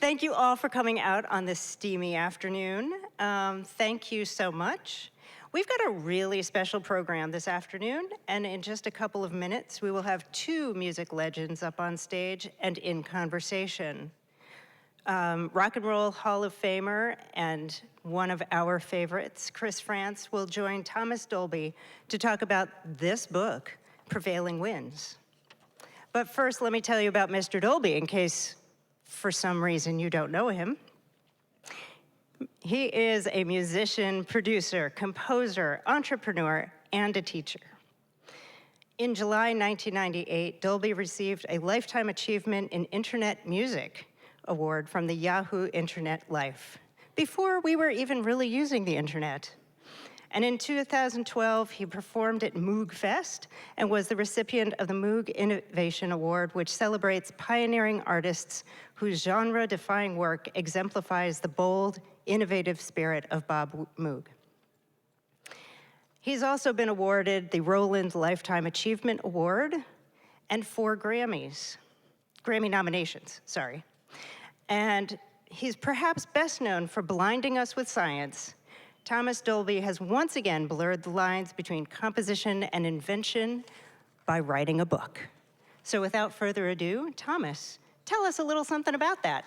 Thank you all for coming out on this steamy afternoon. Thank you so much. We've got a really special program this afternoon, and in just a couple of minutes, we will have two music legends up on stage and in conversation. Rock and Roll Hall of Famer and one of our favorites, Chris Frantz, will join Thomas Dolby to talk about this book, Prevailing Winds. But first, let me tell you about Mr. Dolby, in case for some reason you don't know him. He is a musician, producer, composer, entrepreneur, and a teacher. In July 1998, Dolby received a Lifetime Achievement in Internet Music Award from the Yahoo Internet Life, before we were even really using the internet. And in 2012, he performed at Moog Fest and was the recipient of the Moog Innovation Award, which celebrates pioneering artists whose genre-defying work exemplifies the bold, innovative spirit of Bob Moog. He's also been awarded the Roland Lifetime Achievement Award and 4 Grammy nominations, sorry. And he's perhaps best known for blinding us with science. Thomas Dolby has once again blurred the lines between composition and invention by writing a book. So without further ado, Thomas, tell us a little something about that.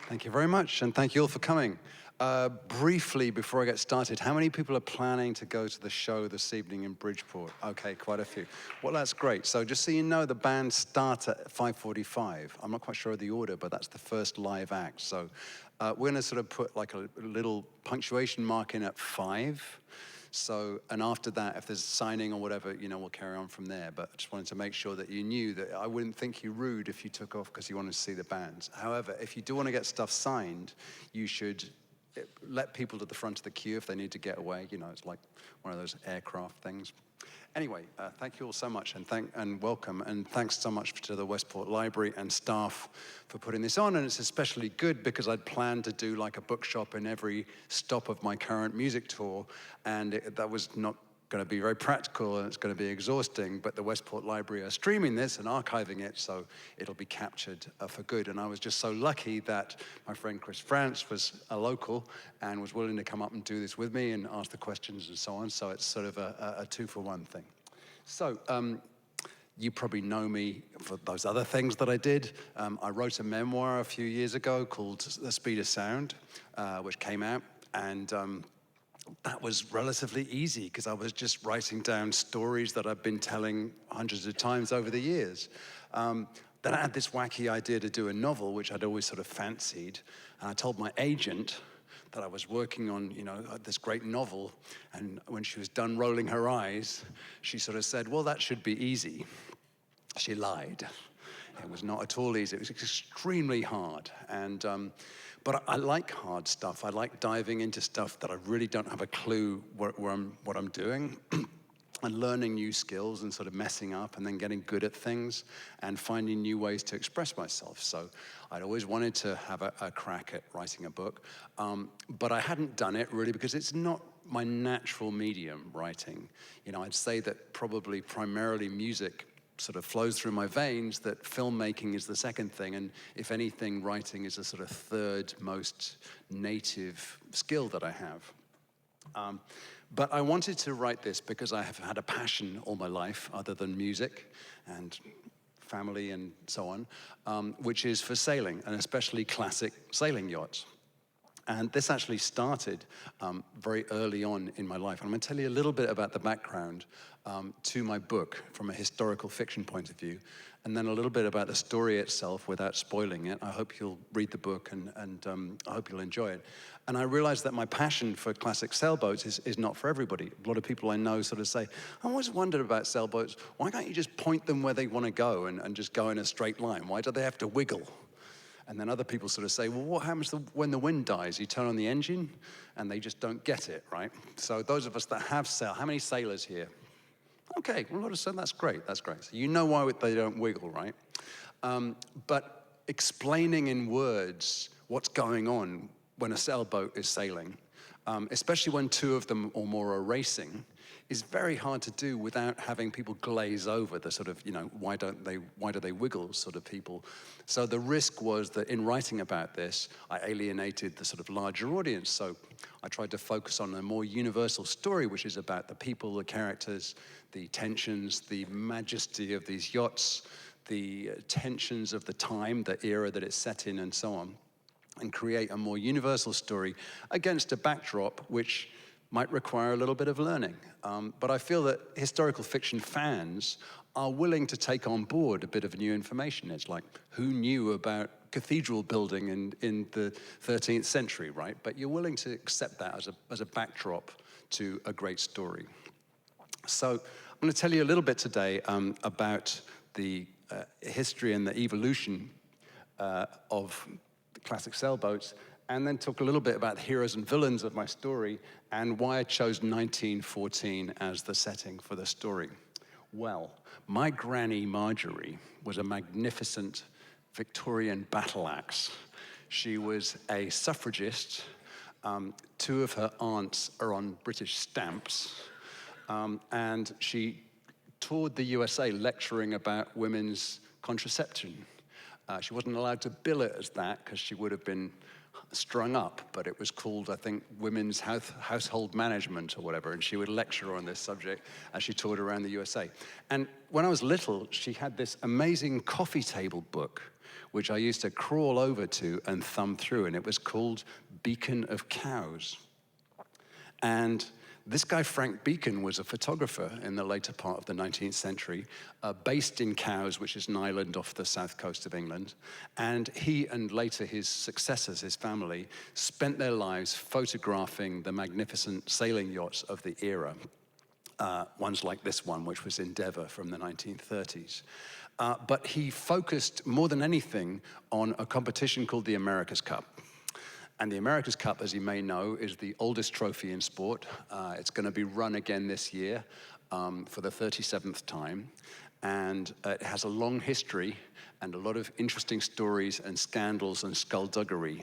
Thank you very much, and thank you all for coming. Briefly, before I get started, how many people are planning to go to the show this evening in Bridgeport? Okay, quite a few. Well, that's great. So just so you know, the band starts at 5:45. I'm not quite sure of the order, but that's the first live act. So we're going to sort of put like a little punctuation mark in at 5. So, and after that, if there's signing or whatever, you know, we'll carry on from there. But I just wanted to make sure that you knew that I wouldn't think you rude if you took off because you wanted to see the bands. However, if you do want to get stuff signed, you should let people to the front of the queue if they need to get away. You know, it's like one of those aircraft things. Anyway, thank you all so much, and welcome, and thanks so much to the Westport Library and staff for putting this on. And it's especially good because I'd planned to do like a bookshop in every stop of my current music tour, and that was not going to be very practical, and it's going to be exhausting, but the Westport Library are streaming this and archiving it, so it'll be captured for good. And I was just so lucky that my friend Chris Frantz was a local and was willing to come up and do this with me and ask the questions and so on, so it's sort of a 2-for-1 thing. So, you probably know me for those other things that I did. I wrote a memoir a few years ago called The Speed of Sound, which came out, and that was relatively easy because I was just writing down stories that I've been telling hundreds of times over the years. Then I had this wacky idea to do a novel, which I'd always sort of fancied. And I told my agent that I was working on, you know, this great novel. And when she was done rolling her eyes, she sort of said, well, that should be easy. She lied. It was not at all easy. It was extremely hard. And but I like hard stuff. I like diving into stuff that I really don't have a clue what I'm doing, and learning new skills and sort of messing up and then getting good at things and finding new ways to express myself. So I'd always wanted to have a crack at writing a book, but I hadn't done it really because it's not my natural medium, writing. You know, I'd say that probably primarily music sort of flows through my veins, that filmmaking is the second thing, and if anything, writing is a sort of third most native skill that I have. But I wanted to write this because I have had a passion all my life, other than music and family and so on, which is for sailing, and especially classic sailing yachts. And this actually started very early on in my life. And I'm going to tell you a little bit about the background to my book from a historical fiction point of view, and then a little bit about the story itself without spoiling it. I hope you'll read the book, and I hope you'll enjoy it. And I realized that my passion for classic sailboats is not for everybody. A lot of people I know sort of say, I always wondered about sailboats, why can't you just point them where they want to go and just go in a straight line? Why do they have to wiggle? And then other people sort of say, well, what happens when the wind dies? You turn on the engine, and they just don't get it, right? So those of us that have sailed, how many sailors here? Okay, well, that's great, that's great. So you know why they don't wiggle, right? But explaining in words what's going on when a sailboat is sailing, especially when two of them or more are racing, is very hard to do without having people glaze over the sort of, why do they wiggle sort of people. So the risk was that in writing about this, I alienated the sort of larger audience. So I tried to focus on a more universal story, which is about the people, the characters, the tensions, the majesty of these yachts, the tensions of the time, the era that it's set in, and so on, and create a more universal story against a backdrop which might require a little bit of learning. But I feel that historical fiction fans are willing to take on board a bit of new information. It's like, who knew about cathedral building in the 13th century, right? But you're willing to accept that as a backdrop to a great story. So I'm going to tell you a little bit today about the history and the evolution of the classic sailboats, and then talk a little bit about the heroes and villains of my story and why I chose 1914 as the setting for the story. Well, my granny Marjorie was a magnificent Victorian battle axe. She was a suffragist. Two of her aunts are on British stamps, and she toured the USA lecturing about women's contraception. She wasn't allowed to bill it as that because she would have been strung up, but it was called, I think, Women's Household Management or whatever, and she would lecture on this subject as she toured around the USA. And when I was little, she had this amazing coffee table book, which I used to crawl over to and thumb through, and it was called Beacon of Cows. And this guy, Frank Beacon, was a photographer in the later part of the 19th century, based in Cowes, which is an island off the south coast of England. And he and later his successors, his family, spent their lives photographing the magnificent sailing yachts of the era. Ones like this one, which was Endeavour from the 1930s. But he focused more than anything on a competition called the America's Cup. And the America's Cup, as you may know, is the oldest trophy in sport. It's going to be run again this year for the 37th time. And it has a long history and a lot of interesting stories and scandals and skullduggery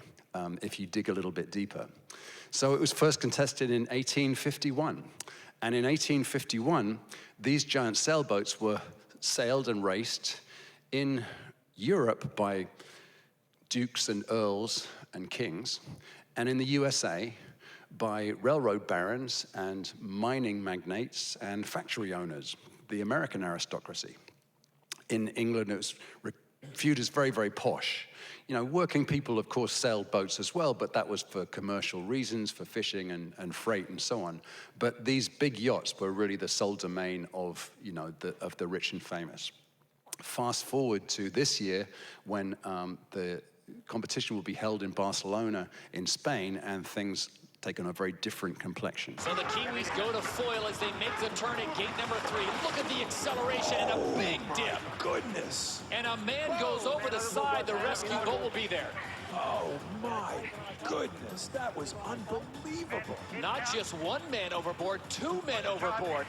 if you dig a little bit deeper. So it was first contested in 1851. And in 1851, these giant sailboats were sailed and raced in Europe by dukes and earls and kings, and in the USA by railroad barons and mining magnates and factory owners, the American aristocracy. In England, it was viewed as very, very posh. Working people, of course, sailed boats as well, but that was for commercial reasons, for fishing and freight and so on. But these big yachts were really the sole domain of, of the rich and famous. Fast forward to this year when the competition will be held in Barcelona in Spain, and things take on a very different complexion. So the Kiwis go to foil as they make the turn at gate number 3. Look at the acceleration and a big dip. Goodness. And a man goes over the side. The rescue boat will be there. Oh my goodness, that was unbelievable. Not just one man overboard, 2 men overboard.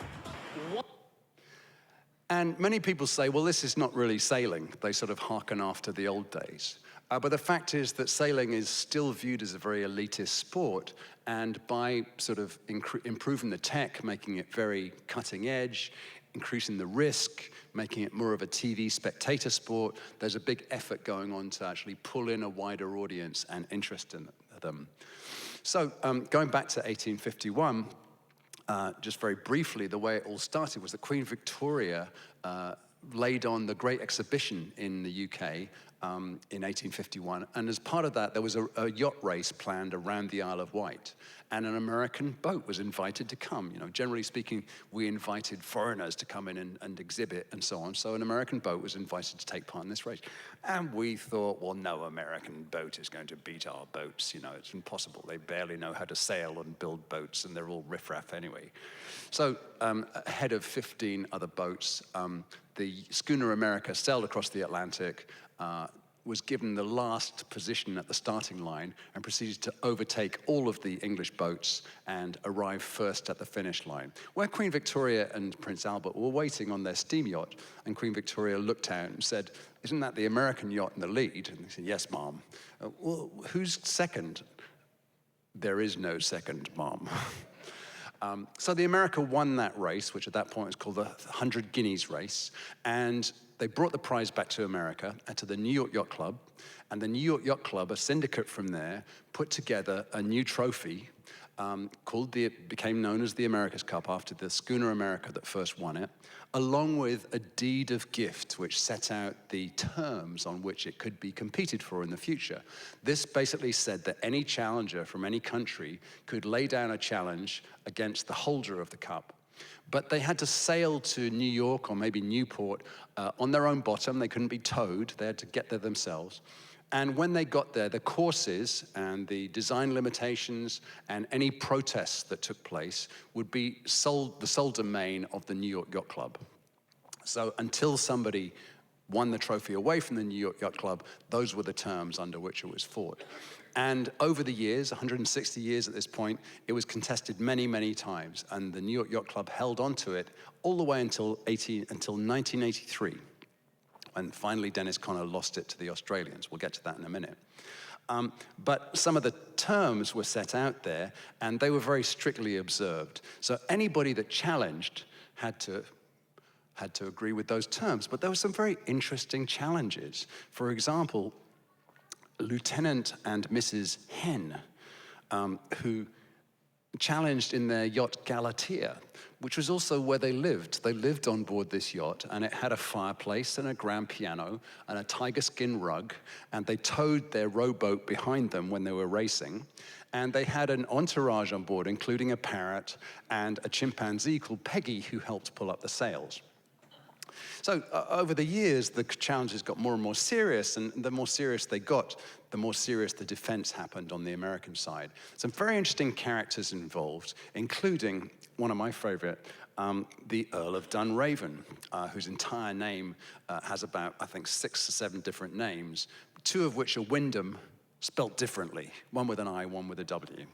And many people say, well, this is not really sailing. They sort of hearken after the old days. But the fact is that sailing is still viewed as a very elitist sport, and by sort of improving the tech, making it very cutting edge, increasing the risk, making it more of a TV spectator sport, there's a big effort going on to actually pull in a wider audience and interest in them. So going back to 1851, just very briefly, the way it all started was that Queen Victoria laid on the Great Exhibition in the UK in 1851, and as part of that, there was a yacht race planned around the Isle of Wight, and an American boat was invited to come. Generally speaking, we invited foreigners to come in and exhibit and so on, so an American boat was invited to take part in this race. And we thought, well, no American boat is going to beat our boats. It's impossible. They barely know how to sail and build boats, and they're all riffraff anyway. So ahead of 15 other boats, the schooner America sailed across the Atlantic, was given the last position at the starting line, and proceeded to overtake all of the English boats and arrive first at the finish line, where Queen Victoria and Prince Albert were waiting on their steam yacht. And Queen Victoria looked out and said, "Isn't that the American yacht in the lead?" And they said, "Yes, ma'am." "Well, who's second?" "There is no second, ma'am." So the America won that race, which at that point was called the 100 Guineas race, and they brought the prize back to America, to the New York Yacht Club, and the New York Yacht Club, a syndicate from there, put together a new trophy became known as the America's Cup after the schooner America that first won it, along with a deed of gift which set out the terms on which it could be competed for in the future. This basically said that any challenger from any country could lay down a challenge against the holder of the cup. But they had to sail to New York or maybe Newport on their own bottom. They couldn't be towed. They had to get there themselves. And when they got there, the courses and the design limitations and any protests that took place would be the sole domain of the New York Yacht Club. So until somebody won the trophy away from the New York Yacht Club, those were the terms under which it was fought. And over the years, 160 years at this point, it was contested many, many times. And the New York Yacht Club held on to it all the way until 1983. And finally, Dennis Conner lost it to the Australians. We'll get to that in a minute. But some of the terms were set out there, and they were very strictly observed. So anybody that challenged had to agree with those terms. But there were some very interesting challenges. For example, Lieutenant and Mrs. Henn, who challenged in their yacht Galatea, which was also where they lived. They lived on board this yacht, and it had a fireplace and a grand piano and a tiger skin rug, and they towed their rowboat behind them when they were racing. And they had an entourage on board, including a parrot and a chimpanzee called Peggy, who helped pull up the sails. So over the years, the challenges got more and more serious, and the more serious they got, the more serious the defense happened on the American side. Some very interesting characters involved, including one of my favorite, the Earl of Dunraven, whose entire name has about, I think, 6 or 7 different names, 2 of which are Wyndham, spelt differently, one with an I, one with a W.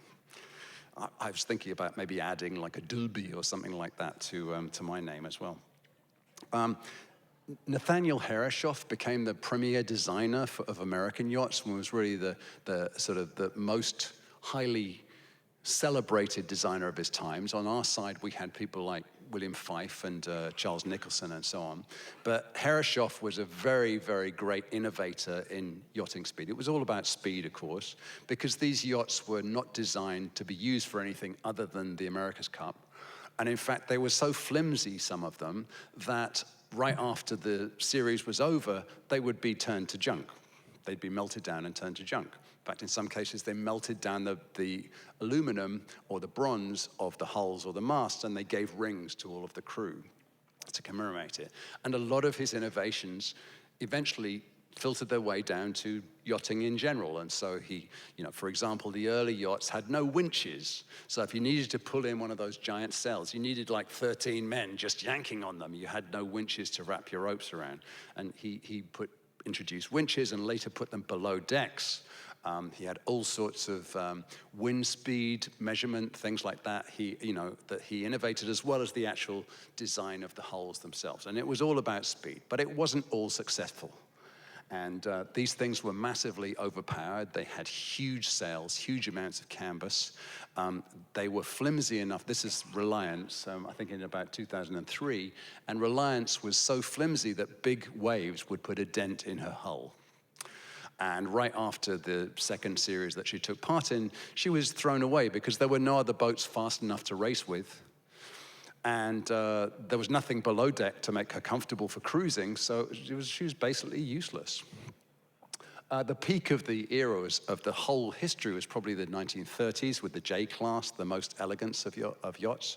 I was thinking about maybe adding like a Dolby or something like that to my name as well. Nathaniel Herreshoff became the premier designer of American yachts and was really the sort of the most highly celebrated designer of his times. On our side, we had people like William Fife and Charles Nicholson and so on. But Herreshoff was a very, very great innovator in yachting speed. It was all about speed, of course, because these yachts were not designed to be used for anything other than the America's Cup. And in fact, they were so flimsy, some of them, that right after the series was over, they would be turned to junk. They'd be melted down and turned to junk. In fact, in some cases, they melted down the aluminum or the bronze of the hulls or the masts, and they gave rings to all of the crew to commemorate it. And a lot of his innovations eventually filtered their way down to yachting in general. And so he, for example, the early yachts had no winches. So if you needed to pull in one of those giant sails, you needed like 13 men just yanking on them. You had no winches to wrap your ropes around. And he introduced winches and later put them below decks. He had all sorts of wind speed measurement, things like that. That he innovated, as well as the actual design of the hulls themselves. And it was all about speed, but it wasn't all successful. And these things were massively overpowered. They had huge sails, huge amounts of canvas. They were flimsy enough. This is Reliance, I think in about 2003. And Reliance was so flimsy that big waves would put a dent in her hull. And right after the second series that she took part in, she was thrown away because there were no other boats fast enough to race with. And there was nothing below deck to make her comfortable for cruising, so she was basically useless. The peak of the eras of the whole history was probably the 1930s with the J-class, the most elegant of yachts.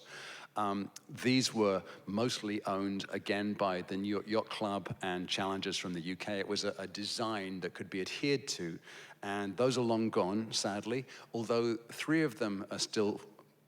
These were mostly owned, again, by the New York Yacht Club and challengers from the UK. It was a design that could be adhered to, and those are long gone, sadly, although 3 of them are still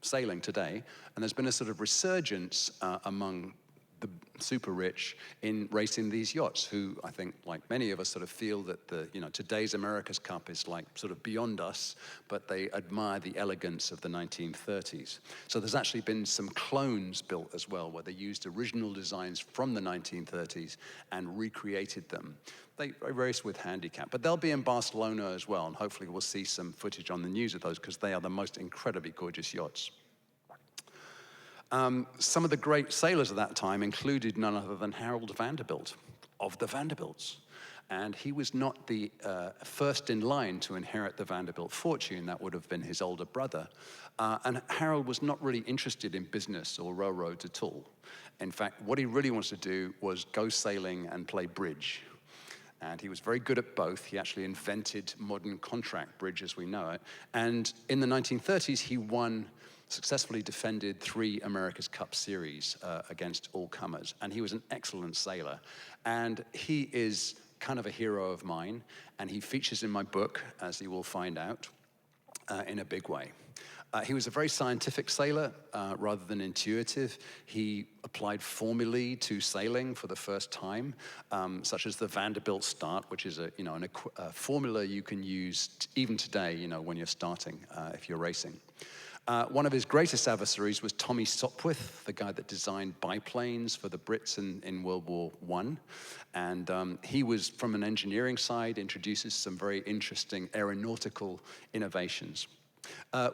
sailing today, and there's been a sort of resurgence among the super rich in racing these yachts, who I think, like many of us, sort of feel that today's America's Cup is like sort of beyond us, but they admire the elegance of the 1930s. So there's actually been some clones built as well, where they used original designs from the 1930s and recreated them. They race with handicap, but they'll be in Barcelona as well, and hopefully we'll see some footage on the news of those, because they are the most incredibly gorgeous yachts. Some of the great sailors at that time included none other than Harold Vanderbilt of the Vanderbilts. And he was not the first in line to inherit the Vanderbilt fortune. That would have been his older brother. And Harold was not really interested in business or railroads at all. In fact, what he really wanted to do was go sailing and play bridge. And he was very good at both. He actually invented modern contract bridge as we know it. And in the 1930s, he successfully defended 3 America's Cup series against all comers. And he was an excellent sailor. And he is kind of a hero of mine. And he features in my book, as you will find out, in a big way. He was a very scientific sailor rather than intuitive. He applied formulae to sailing for the first time, such as the Vanderbilt start, which is a formula you can use even today, when you're starting, if you're racing. One of his greatest adversaries was Tommy Sopwith, the guy that designed biplanes for the Brits in World War I. And he was, from an engineering side, introduces some very interesting aeronautical innovations.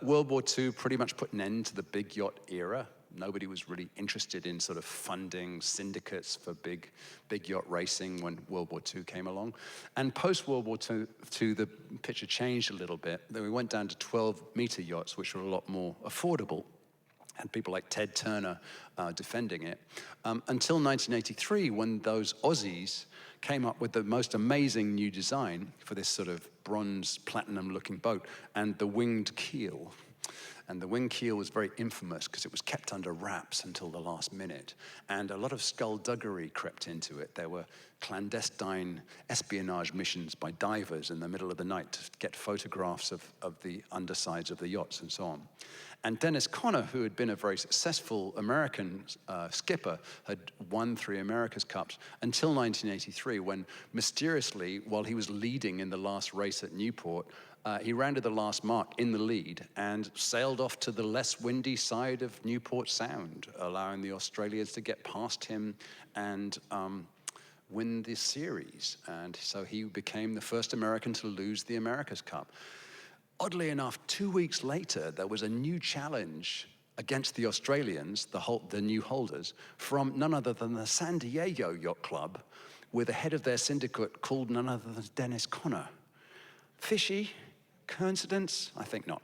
World War II pretty much put an end to the big yacht era. Nobody was really interested in sort of funding syndicates for big yacht racing when World War II came along. And post-World War II, the picture changed a little bit. Then we went down to 12-meter yachts, which were a lot more affordable. And people like Ted Turner defending it. Until 1983, when those Aussies came up with the most amazing new design for this sort of bronze, platinum-looking boat, and the winged keel. And the winged keel was very infamous because it was kept under wraps until the last minute. And a lot of skullduggery crept into it. There were clandestine espionage missions by divers in the middle of the night to get photographs of the undersides of the yachts and so on. And Dennis Conner, who had been a very successful American skipper, had won 3 America's Cups until 1983, when mysteriously, while he was leading in the last race at Newport, he rounded the last mark in the lead and sailed off to the less windy side of Newport Sound, allowing the Australians to get past him and win the series. And so he became the first American to lose the America's Cup. Oddly enough, 2 weeks later, there was a new challenge against the Australians, the new holders, from none other than the San Diego Yacht Club, with the head of their syndicate called none other than Dennis Conner. Fishy? Coincidence? I think not.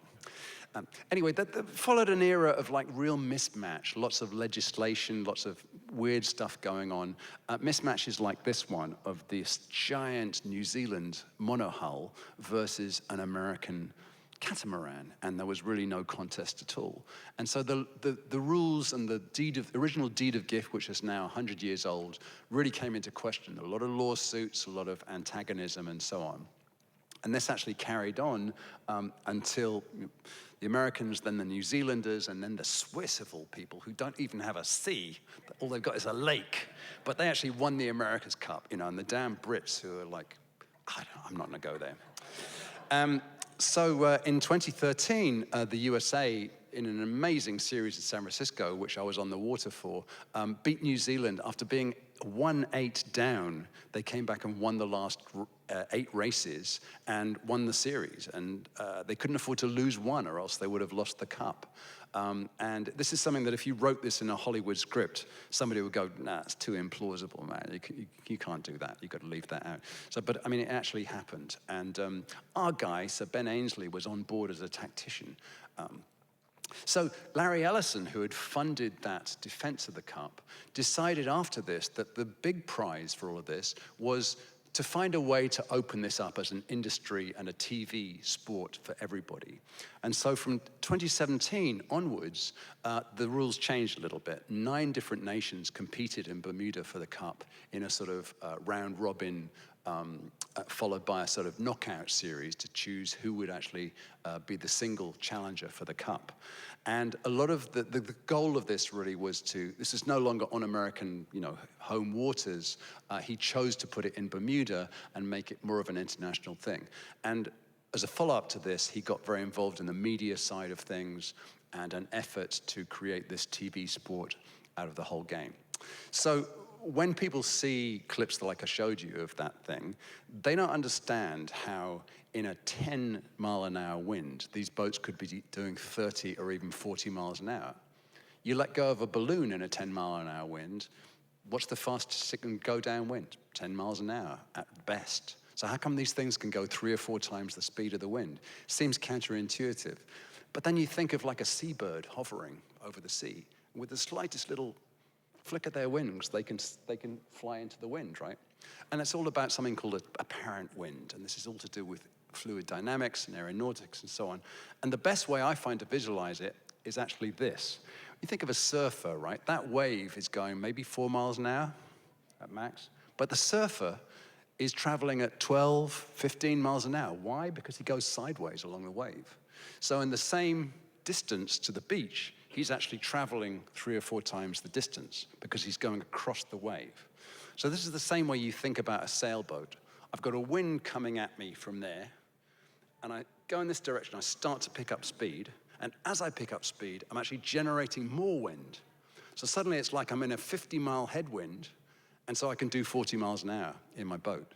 Anyway, that followed an era of like real mismatch, lots of legislation, lots of weird stuff going on. Mismatches like this one of this giant New Zealand monohull versus an American catamaran, and there was really no contest at all. And so the rules and the original deed of gift, which is now 100 years old, really came into question. A lot of lawsuits, a lot of antagonism, and so on. And this actually carried on until the Americans, then the New Zealanders, and then the Swiss, of all people, who don't even have a sea. All they've got is a lake. But they actually won the America's Cup, and the damn Brits who are like, I'm not going to go there. So in 2013, the USA, in an amazing series in San Francisco, which I was on the water for, beat New Zealand after being 1-8 down. They came back and won the last 8 races and won the series. And they couldn't afford to lose one, or else they would have lost the cup. And this is something that if you wrote this in a Hollywood script, somebody would go, nah, it's too implausible, man. You can't do that. You've got to leave that out. But I mean, it actually happened. And our guy, Sir Ben Ainslie, was on board as a tactician. So Larry Ellison, who had funded that defense of the cup, decided after this that the big prize for all of this was to find a way to open this up as an industry and a TV sport for everybody. And so from 2017 onwards, the rules changed a little bit. 9 different nations competed in Bermuda for the cup in a sort of round robin, followed by a sort of knockout series to choose who would actually be the single challenger for the cup. And a lot of the goal of this really was this is no longer on American, home waters. He chose to put it in Bermuda and make it more of an international thing. And as a follow-up to this, he got very involved in the media side of things and an effort to create this TV sport out of the whole game. So when people see clips like I showed you of that thing, they don't understand how in a 10-mile-an-hour wind, these boats could be doing 30 or even 40 miles an hour. You let go of a balloon in a 10-mile-an-hour wind, what's the fastest it can go downwind? 10 miles an hour at best. So how come these things can go 3 or 4 times the speed of the wind? Seems counterintuitive. But then you think of like a seabird hovering over the sea. With the slightest little flick of their wings, they can fly into the wind, right? And it's all about something called apparent wind. And this is all to do with fluid dynamics and aeronautics and so on. And the best way I find to visualize it is actually this. You think of a surfer, right? That wave is going maybe 4 miles an hour at max. But the surfer is traveling at 12, 15 miles an hour. Why? Because he goes sideways along the wave. So in the same distance to the beach, he's actually traveling 3 or 4 times the distance because he's going across the wave. So this is the same way you think about a sailboat. I've got a wind coming at me from there, and I go in this direction, I start to pick up speed, and as I pick up speed, I'm actually generating more wind. So suddenly it's like I'm in a 50-mile headwind, and so I can do 40 miles an hour in my boat.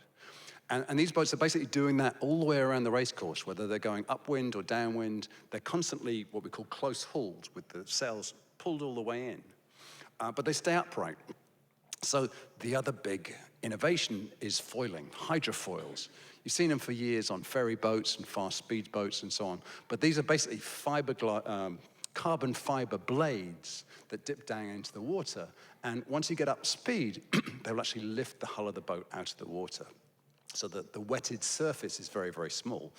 And these boats are basically doing that all the way around the race course, whether they're going upwind or downwind. They're constantly what we call close hauled, with the sails pulled all the way in. But they stay upright. So the other big innovation is foiling, hydrofoils. You've seen them for years on ferry boats and fast speed boats and so on. But these are basically carbon fiber blades that dip down into the water. And once you get up speed, they'll actually lift the hull of the boat out of the water, so that the wetted surface is very, very small.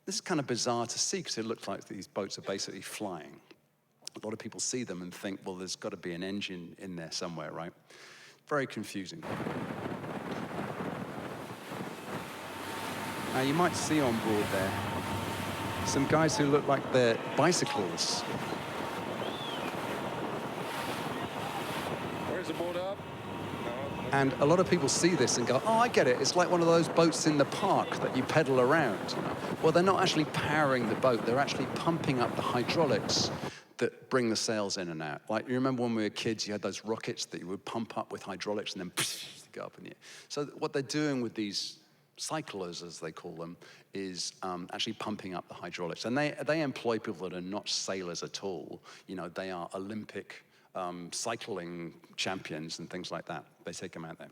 This is kind of bizarre to see because it looks like these boats are basically flying. A lot of people see them and think, well, there's got to be an engine in there somewhere, right? Very confusing. Now, you might see on board there some guys who look like they're bicycles. Where's the boat up? And a lot of people see this and go, oh, I get it. It's like one of those boats in the park that you pedal around. You know? Well, they're not actually powering the boat. They're actually pumping up the hydraulics that bring the sails in and out. Like, you remember when we were kids, you had those rockets that you would pump up with hydraulics and then go up in the air. So what they're doing with these cyclers, as they call them, is actually pumping up the hydraulics. And they employ people that are not sailors at all. You know, they are Olympic cycling champions and things like that. They take them out there.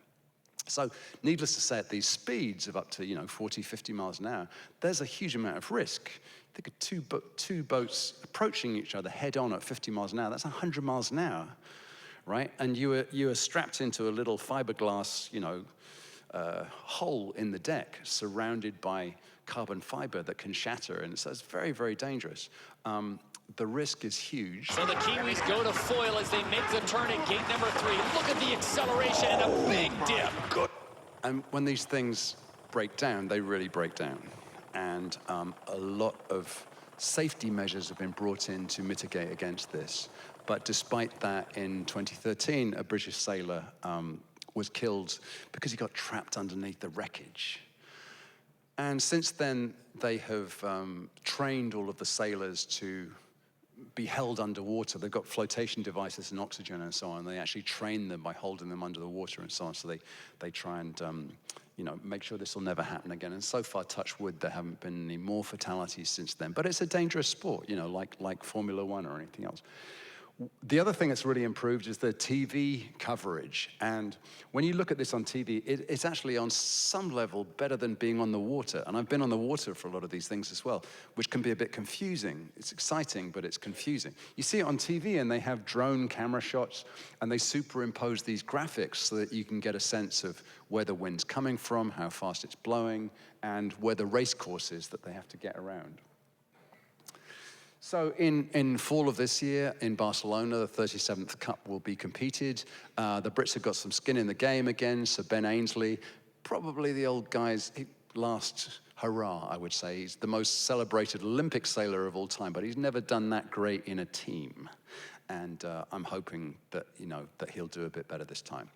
So needless to say, at these speeds of up to 40, 50 miles an hour, there's a huge amount of risk. Think of two boats approaching each other head on at 50 miles an hour. That's 100 miles an hour, right? And you are strapped into a little fiberglass, hole in the deck, surrounded by carbon fiber that can shatter, and so it's very, very dangerous. The risk is huge. So the Kiwis go to foil as they make the turn at gate number 3. Look at the acceleration and a big dip. Good. And when these things break down, they really break down. And a lot of safety measures have been brought in to mitigate against this. But despite that, in 2013, a British sailor was killed because he got trapped underneath the wreckage. And since then, they have trained all of the sailors to be held underwater. They've got flotation devices and oxygen and so on. They actually train them by holding them under the water and so on. So they try and make sure this will never happen again. And so far, touch wood, there haven't been any more fatalities since then. But it's a dangerous sport, like Formula One or anything else. The other thing that's really improved is the TV coverage. And when you look at this on TV, it's actually on some level better than being on the water. And I've been on the water for a lot of these things as well, which can be a bit confusing. It's exciting, but it's confusing. You see it on TV and they have drone camera shots and they superimpose these graphics so that you can get a sense of where the wind's coming from, how fast it's blowing, and where the race course is that they have to get around. So in fall of this year in Barcelona, the 37th Cup will be competed. The Brits have got some skin in the game again, so Ben Ainsley, probably the old guy's last hurrah, I would say. He's the most celebrated Olympic sailor of all time, but he's never done that great in a team. And I'm hoping that, that he'll do a bit better this time.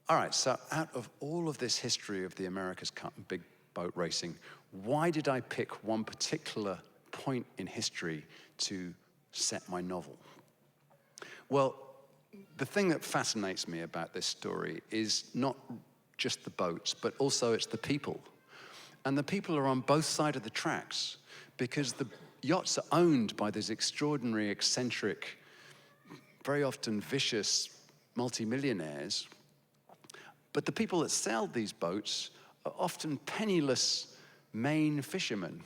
All right, so out of all of this history of the America's Cup and big boat racing, why did I pick one particular point in history to set my novel? Well, the thing that fascinates me about this story is not just the boats, but also it's the people. And the people are on both sides of the tracks because the yachts are owned by these extraordinary, eccentric very often vicious multimillionaires. But the people that sailed these boats are often penniless Maine fishermen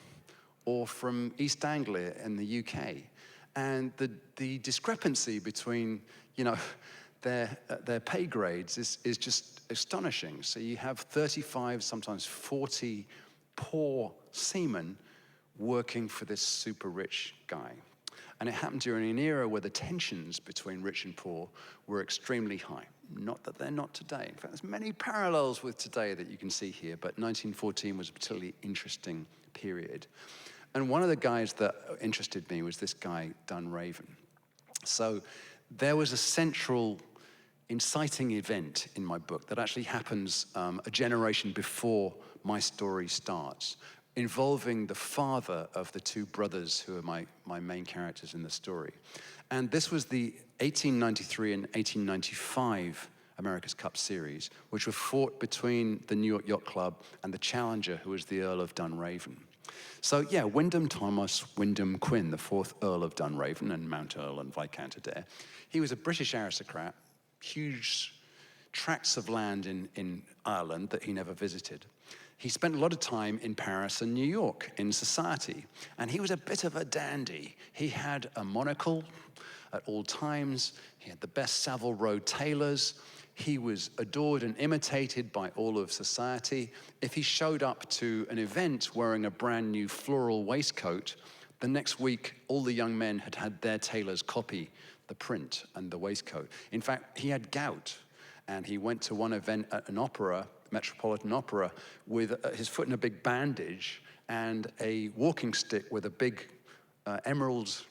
or from East Anglia in the UK. And the discrepancy between, their pay grades is just astonishing. So you have 35, sometimes 40 poor seamen working for this super rich guy. And it happened during an era where the tensions between rich and poor were extremely high. Not that they're not today. In fact, there's many parallels with today that you can see here, but 1914 was a particularly interesting period. And one of the guys that interested me was this guy, Dunraven. So there was a central inciting event in my book that actually happens a generation before my story starts, involving the father of the two brothers who are my main characters in the story. And this was the 1893 and 1895 America's Cup Series, which were fought between the New York Yacht Club and the challenger, who was the Earl of Dunraven. So yeah, Wyndham Thomas Wyndham Quin, the fourth Earl of Dunraven and Mount Earl and Viscount Adair, he was a British aristocrat, huge tracts of land in Ireland that he never visited. He spent a lot of time in Paris and New York in society, and he was a bit of a dandy. He had a monocle at all times. He had the best Savile Row tailors. He was adored and imitated by all of society. If he showed up to an event wearing a brand new floral waistcoat, the next week, all the young men had had their tailors copy the print and the waistcoat. In fact, he had gout, and he went to one event at an opera, Metropolitan Opera, with his foot in a big bandage and a walking stick with a big emerald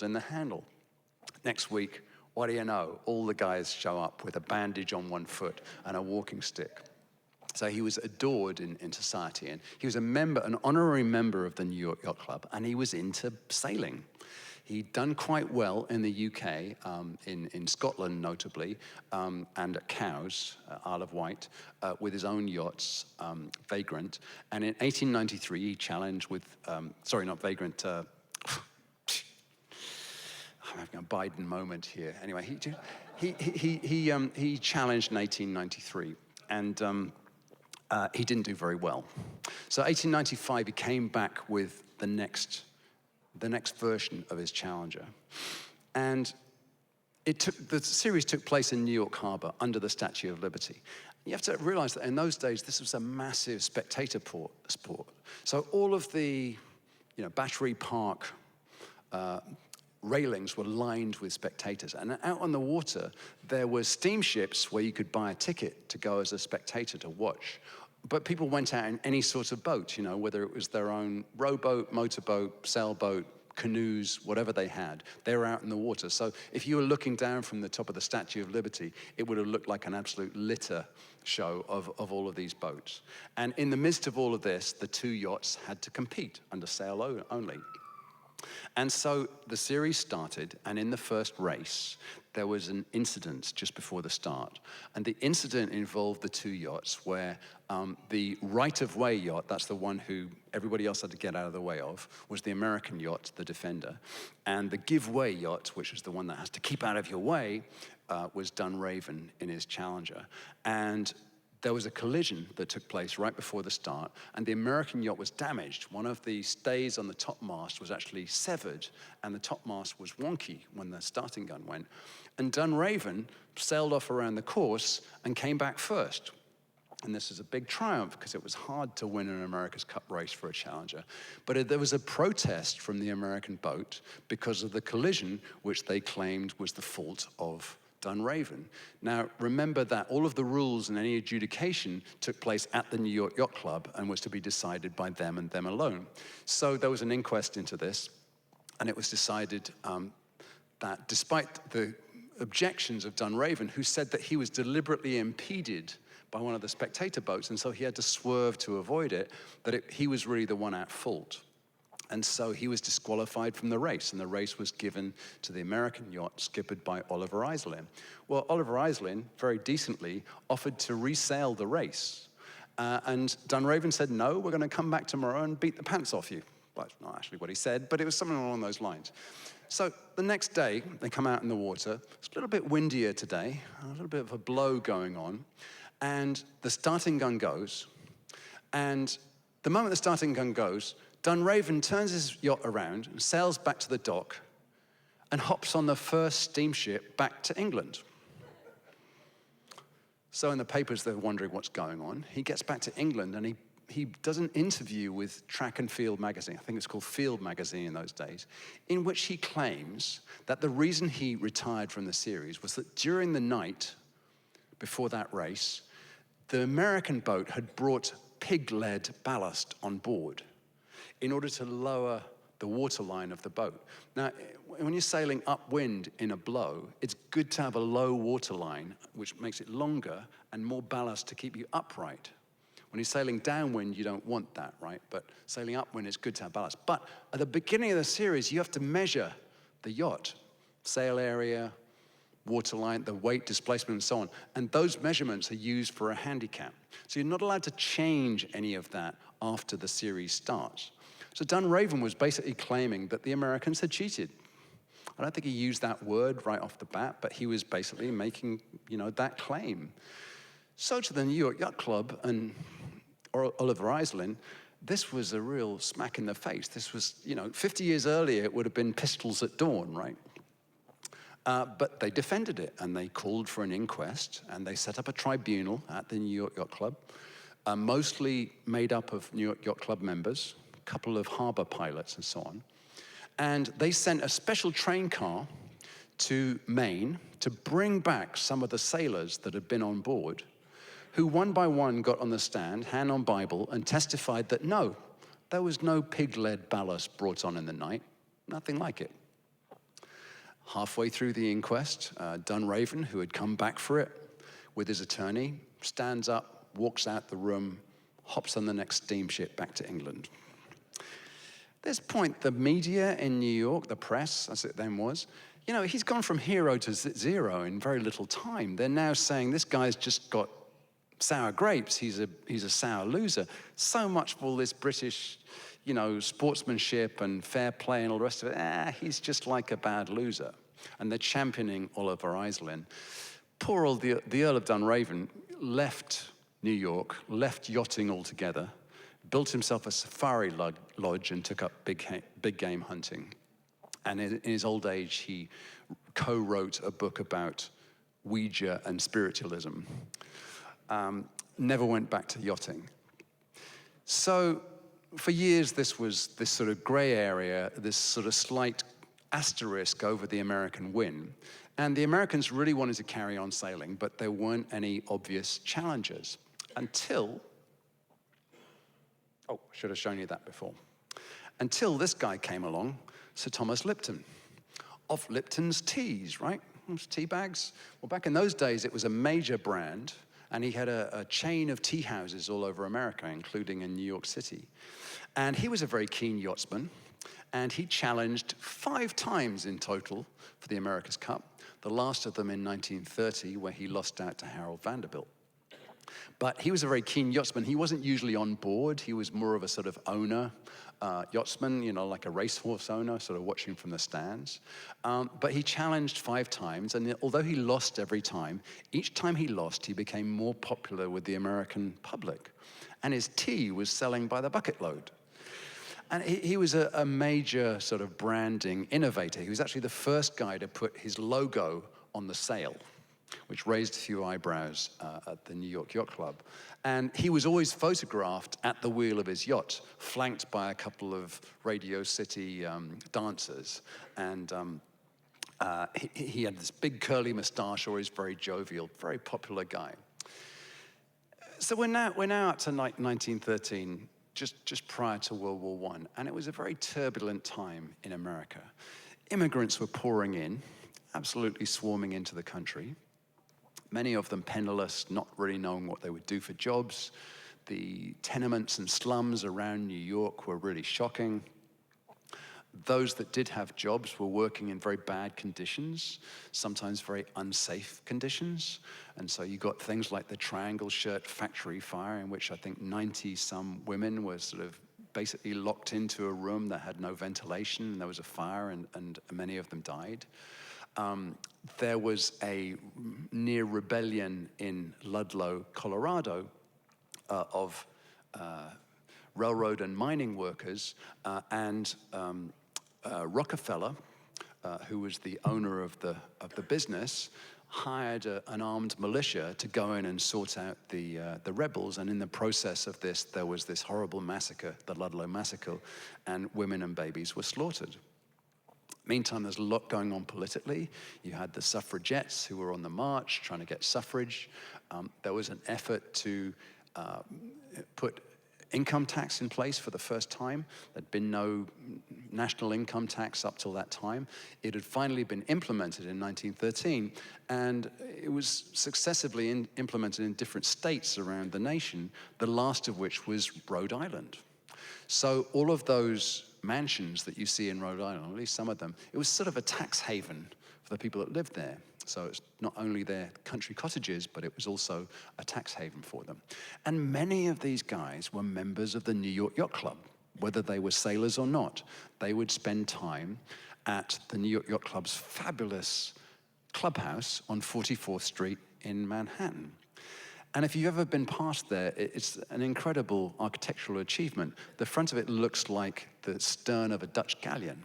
in the handle. Next week, what do you know? All the guys show up with a bandage on one foot and a walking stick. So he was adored in society, and he was an honorary member of the New York Yacht Club, and he was into sailing. He'd done quite well in the UK, in Scotland notably, and at Cowes, Isle of Wight, with his own yachts, Vagrant. And in 1893, he challenged with, sorry, not Vagrant, I'm having a Biden moment here. Anyway, he challenged in 1893, and he didn't do very well. So 1895, he came back with the next version of his challenger. And the series took place in New York Harbor under the Statue of Liberty. You have to realize that in those days, this was a massive spectator sport. So all of the Battery Park railings were lined with spectators. And out on the water, there were steamships where you could buy a ticket to go as a spectator to watch. But people went out in any sort of boat, whether it was their own rowboat, motorboat, sailboat, canoes, whatever they had. They were out in the water. So if you were looking down from the top of the Statue of Liberty, it would have looked like an absolute litter show of all of these boats. And in the midst of all of this, the two yachts had to compete under sail only. And so the series started, and in the first race, there was an incident just before the start. And the incident involved the two yachts where the right-of-way yacht, that's the one who everybody else had to get out of the way of, was the American yacht, the Defender. And the give-way yacht, which is the one that has to keep out of your way, was Dunraven in his Challenger. And there was a collision that took place right before the start, and the American yacht was damaged. One of the stays on the topmast was actually severed, and the topmast was wonky when the starting gun went. And Dunraven sailed off around the course and came back first. And this is a big triumph because it was hard to win an America's Cup race for a challenger. But there was a protest from the American boat because of the collision, which they claimed was the fault of Dunraven. Now, remember that all of the rules and any adjudication took place at the New York Yacht Club and was to be decided by them and them alone. So there was an inquest into this, and it was decided that despite the objections of Dunraven, who said that he was deliberately impeded by one of the spectator boats, and so he had to swerve to avoid it, that he was really the one at fault. And so he was disqualified from the race, and the race was given to the American yacht skippered by Oliver Iselin. Well, Oliver Iselin, very decently, offered to resail the race. And Dunraven said, no, we're going to come back tomorrow and beat the pants off you. Well, that's not actually what he said, but it was something along those lines. So the next day, they come out in the water. It's a little bit windier today, a little bit of a blow going on. And the starting gun goes. And the moment the starting gun goes, Dunraven turns his yacht around and sails back to the dock and hops on the first steamship back to England. So in the papers, they're wondering what's going on. He gets back to England and he does an interview with Track and Field magazine, I think it's called Field magazine in those days, in which he claims that the reason he retired from the series was that during the night before that race, the American boat had brought pig-lead ballast on board in order to lower the waterline of the boat. Now, when you're sailing upwind in a blow, it's good to have a low waterline, which makes it longer and more ballast to keep you upright. When you're sailing downwind, you don't want that, right? But sailing upwind, it's good to have ballast. But at the beginning of the series, you have to measure the yacht, sail area, waterline, the weight, displacement, and so on. And those measurements are used for a handicap. So you're not allowed to change any of that after the series starts. So Dunraven was basically claiming that the Americans had cheated. I don't think he used that word right off the bat, but he was basically making, that claim. So to the New York Yacht Club and Oliver Islin, this was a real smack in the face. This was, 50 years earlier, it would have been pistols at dawn, right? But they defended it, and they called for an inquest, and they set up a tribunal at the New York Yacht Club, mostly made up of New York Yacht Club members, a couple of harbor pilots and so on. And they sent a special train car to Maine to bring back some of the sailors that had been on board, who one by one got on the stand, hand on Bible, and testified that no, there was no pig-lead ballast brought on in the night, nothing like it. Halfway through the inquest, Dunraven, who had come back for it with his attorney, stands up, walks out the room, hops on the next steamship back to England. At this point, the media in New York, the press, as it then was, he's gone from hero to zero in very little time. They're now saying this guy's just got sour grapes. He's a sour loser. So much for all this British, sportsmanship and fair play and all the rest of it. He's just like a bad loser. And they're championing Oliver Islin. Poor old the Earl of Dunraven left New York, left yachting altogether, built himself a safari lodge and took up big game hunting. And in his old age, he co-wrote a book about Ouija and spiritualism. Never went back to yachting. So for years, this was this sort of gray area, this sort of slight asterisk over the American win. And the Americans really wanted to carry on sailing, but there weren't any obvious challengers until, I should have shown you that before, until this guy came along, Sir Thomas Lipton, of Lipton's Teas, right? Tea bags. Well, back in those days, it was a major brand, and he had a chain of tea houses all over America, including in New York City. And he was a very keen yachtsman, and he challenged 5 times in total for the America's Cup, the last of them in 1930, where he lost out to Harold Vanderbilt. But he was a very keen yachtsman. He wasn't usually on board. He was more of a sort of owner, yachtsman, like a racehorse owner, sort of watching from the stands. But he challenged 5 times, and although he lost every time, each time he lost, he became more popular with the American public. And his tea was selling by the bucket load. And he was a major sort of branding innovator. He was actually the first guy to put his logo on the sail, which raised a few eyebrows at the New York Yacht Club. And he was always photographed at the wheel of his yacht, flanked by a couple of Radio City dancers. And he had this big curly mustache, always very jovial, very popular guy. So we're now up to 1913, just prior to World War I, and it was a very turbulent time in America. Immigrants were pouring in, absolutely swarming into the country. Many of them penniless, not really knowing what they would do for jobs. The tenements and slums around New York were really shocking. Those that did have jobs were working in very bad conditions, sometimes very unsafe conditions. And so you got things like the Triangle Shirt factory fire, in which I think 90-some women were sort of basically locked into a room that had no ventilation, and there was a fire, and many of them died. There was a near rebellion in Ludlow, Colorado, of railroad and mining workers, and Rockefeller, who was the owner of the business, hired an armed militia to go in and sort out the rebels, and in the process of this, there was this horrible massacre, the Ludlow Massacre, and women and babies were slaughtered. Meantime, there's a lot going on politically. You had the suffragettes who were on the march trying to get suffrage. There was an effort to put income tax in place for the first time. There'd been no national income tax up till that time. It had finally been implemented in 1913, and it was successively implemented in different states around the nation, the last of which was Rhode Island. So all of those mansions that you see in Rhode Island, at least some of them, it was sort of a tax haven for the people that lived there. So it's not only their country cottages, but it was also a tax haven for them. And many of these guys were members of the New York Yacht Club, whether they were sailors or not. They would spend time at the New York Yacht Club's fabulous clubhouse on 44th Street in Manhattan. And if you've ever been past there, it's an incredible architectural achievement. The front of it looks like the stern of a Dutch galleon.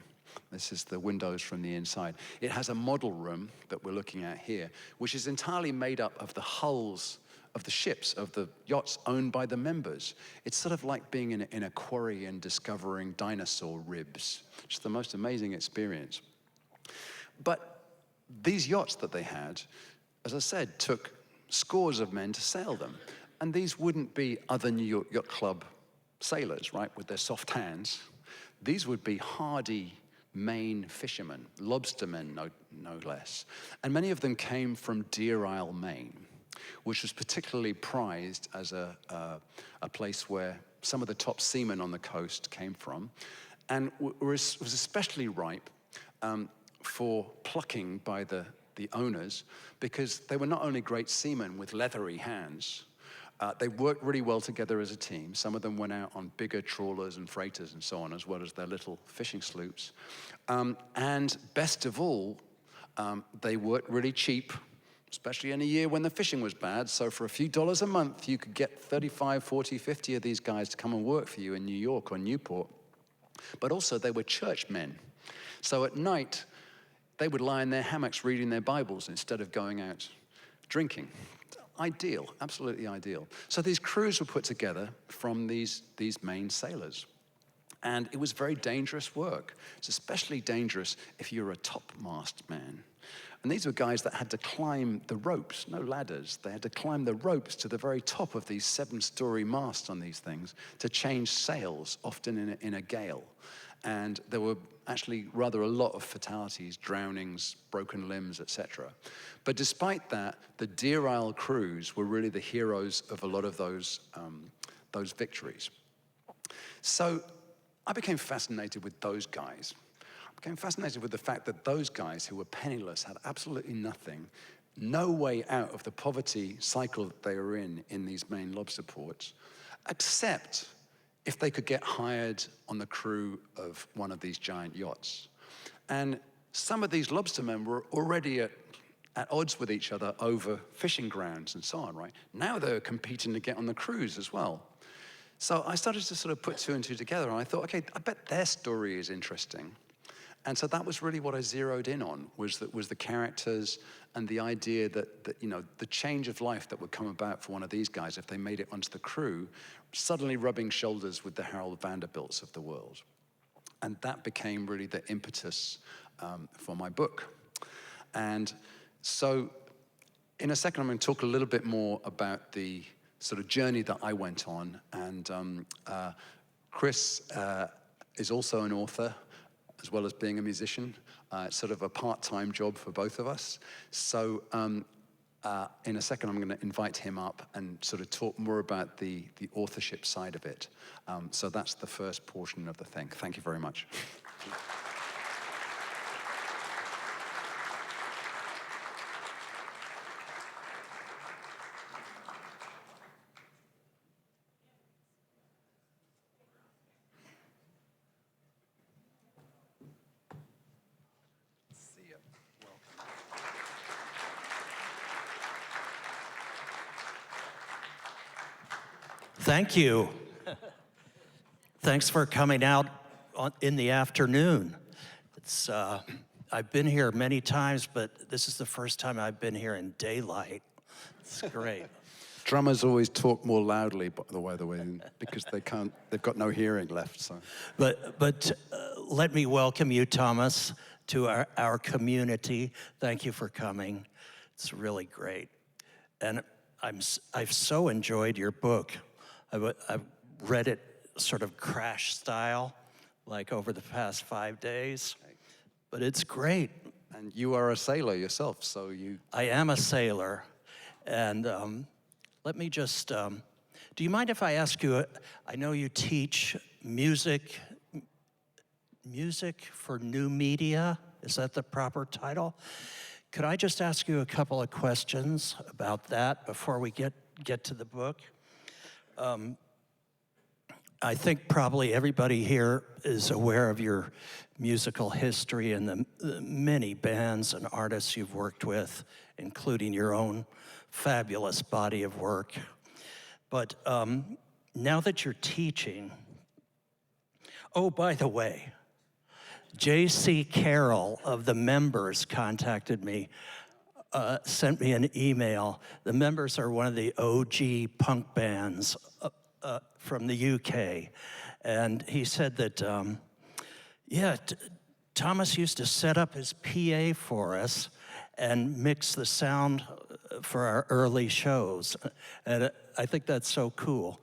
This is the windows from the inside. It has a model room that we're looking at here, which is entirely made up of the hulls of the ships, of the yachts owned by the members. It's sort of like being in a quarry and discovering dinosaur ribs. It's the most amazing experience. But these yachts that they had, as I said, took scores of men to sail them. And these wouldn't be other New York Yacht Club sailors, right, with their soft hands. These would be hardy Maine fishermen, lobstermen, no less. And many of them came from Deer Isle, Maine, which was particularly prized as a place where some of the top seamen on the coast came from, and was especially ripe for plucking by the owners, because they were not only great seamen with leathery hands, they worked really well together as a team. Some of them went out on bigger trawlers and freighters and so on, as well as their little fishing sloops. And best of all, they worked really cheap, especially in a year when the fishing was bad. So for a few dollars a month, you could get 35, 40, 50 of these guys to come and work for you in New York or Newport. But also, they were churchmen. So at night, they would lie in their hammocks reading their Bibles instead of going out drinking. Ideal, absolutely ideal. So these crews were put together from these Maine sailors. And it was very dangerous work. It's especially dangerous if you're a topmast man. And these were guys that had to climb the ropes, no ladders. They had to climb the ropes to the very top of these 7-story masts on these things to change sails, often in a gale. And there were actually rather a lot of fatalities, drownings, broken limbs, etc. But despite that, the Deer Isle crews were really the heroes of a lot of those victories. So I became fascinated with those guys. I became fascinated with the fact that those guys who were penniless, had absolutely nothing, no way out of the poverty cycle that they were in these Maine lobster ports, except if they could get hired on the crew of one of these giant yachts. And some of these lobstermen were already at odds with each other over fishing grounds and so on, right? Now they're competing to get on the crews as well. So I started to sort of put two and two together, and I thought, okay, I bet their story is interesting. And so that was really what I zeroed in on, was the characters and the idea that you know, the change of life that would come about for one of these guys if they made it onto the crew, suddenly rubbing shoulders with the Harold Vanderbilts of the world. And that became really the impetus for my book. And so in a second, I'm going to talk a little bit more about the sort of journey that I went on. And Chris is also an author, as well as being a musician. It's sort of a part-time job for both of us. So in a second, I'm going to invite him up and sort of talk more about the authorship side of it. So that's the first portion of the thing. Thank you very much. Thank you. Thanks for coming out in the afternoon. It's, I've been here many times, but this is the first time I've been here in daylight. It's great. Drummers always talk more loudly, by the way, because they've got no hearing left, so. But let me welcome you, Thomas, to our community. Thank you for coming. It's really great. And I've so enjoyed your book. I've read it sort of crash style, like over the past 5 days, but it's great. And you are a sailor yourself, so you... I am a sailor, and let me just, do you mind if I ask you, I know you teach music for new media, is that the proper title? Could I just ask you a couple of questions about that before we get to the book? I think probably everybody here is aware of your musical history and the many bands and artists you've worked with, including your own fabulous body of work. But now that you're teaching, oh, by the way, J.C. Carroll of the Members contacted me, sent me an email. The Members are one of the OG punk bands from the UK. And he said that, Thomas used to set up his PA for us and mix the sound for our early shows. And I think that's so cool.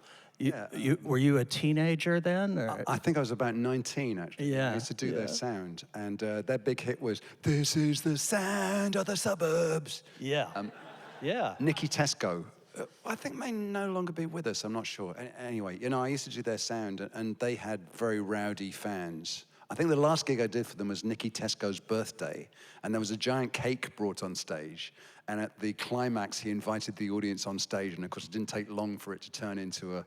Were you a teenager then? Or? I think I was about 19, actually. Yeah, I used to do their sound. And their big hit was, "This is the sound of the suburbs." Yeah, yeah. Nicky Tesco, I think may no longer be with us, I'm not sure. Anyway, I used to do their sound, and they had very rowdy fans. I think the last gig I did for them was Nicky Tesco's birthday, and there was a giant cake brought on stage. And at the climax, he invited the audience on stage, and of course, it didn't take long for it to turn into a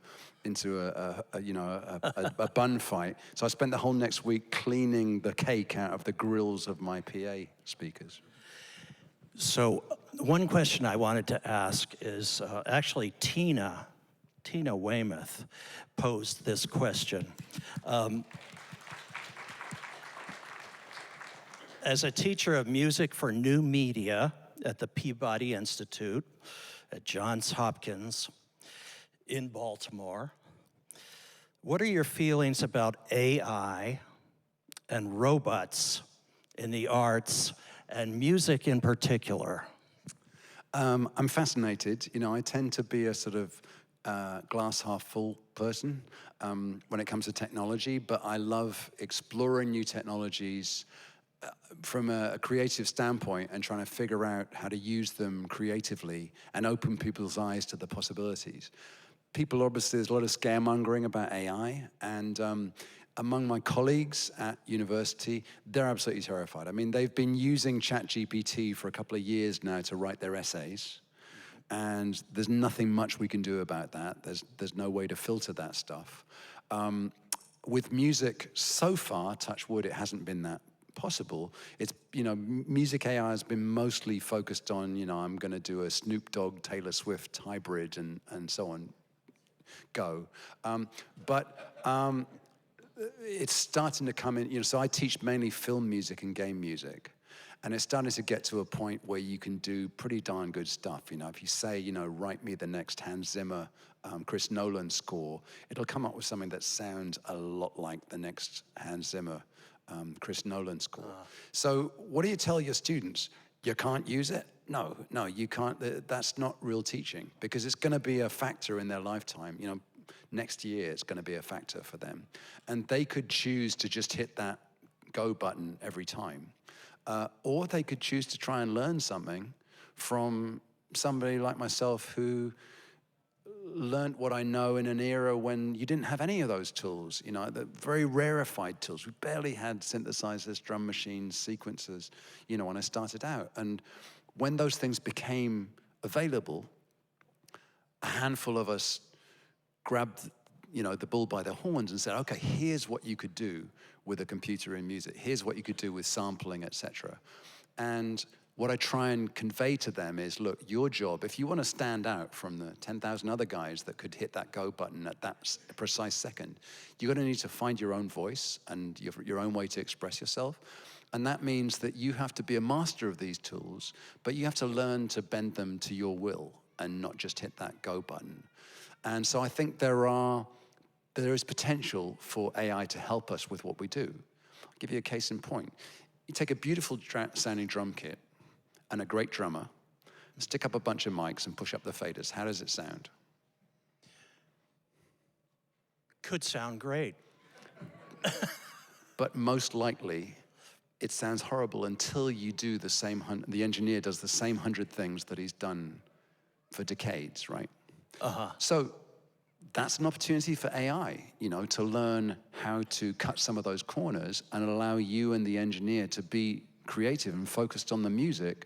bun fight. So I spent the whole next week cleaning the cake out of the grills of my PA speakers. So one question I wanted to ask is actually Tina Weymouth posed this question. As a teacher of music for new media at the Peabody Institute at Johns Hopkins in Baltimore, what are your feelings about AI and robots in the arts and music in particular? I'm fascinated. I tend to be a sort of glass half full person when it comes to technology, but I love exploring new technologies from a creative standpoint and trying to figure out how to use them creatively and open people's eyes to the possibilities. Obviously, there's a lot of scaremongering about AI, and among my colleagues at university, they're absolutely terrified. I mean, they've been using ChatGPT for a couple of years now to write their essays, and there's nothing much we can do about that. There's no way to filter that stuff. With music, so far, touch wood, it hasn't been that possible. It's, music AI has been mostly focused on, I'm going to do a Snoop Dogg, Taylor Swift hybrid and so on, go. But it's starting to come in, so I teach mainly film music and game music. And it's starting to get to a point where you can do pretty darn good stuff. If you say, write me the next Hans Zimmer, Chris Nolan score, it'll come up with something that sounds a lot like the next Hans Zimmer, Chris Nolan score. So what do you tell your students? You can't use it? No, you can't. That's not real teaching, because it's going to be a factor in their lifetime. Next year it's going to be a factor for them. And they could choose to just hit that go button every time. Or they could choose to try and learn something from somebody like myself who learned what I know in an era when you didn't have any of those tools, the very rarefied tools. We barely had synthesizers, drum machines, sequencers, when I started out. And when those things became available, a handful of us grabbed, the bull by the horns and said, okay, here's what you could do with a computer in music. Here's what you could do with sampling, etc. And what I try and convey to them is, look, your job, if you want to stand out from the 10,000 other guys that could hit that go button at that precise second, you're going to need to find your own voice and your own way to express yourself. And that means that you have to be a master of these tools, but you have to learn to bend them to your will and not just hit that go button. And so I think there is potential for AI to help us with what we do. I'll give you a case in point. You take a beautiful sounding drum kit and a great drummer, stick up a bunch of mics and push up the faders. How does it sound? Could sound great. But most likely, it sounds horrible until you do the engineer does the same 100 things that he's done for decades, right? So that's an opportunity for AI, to learn how to cut some of those corners and allow you and the engineer to be creative and focused on the music,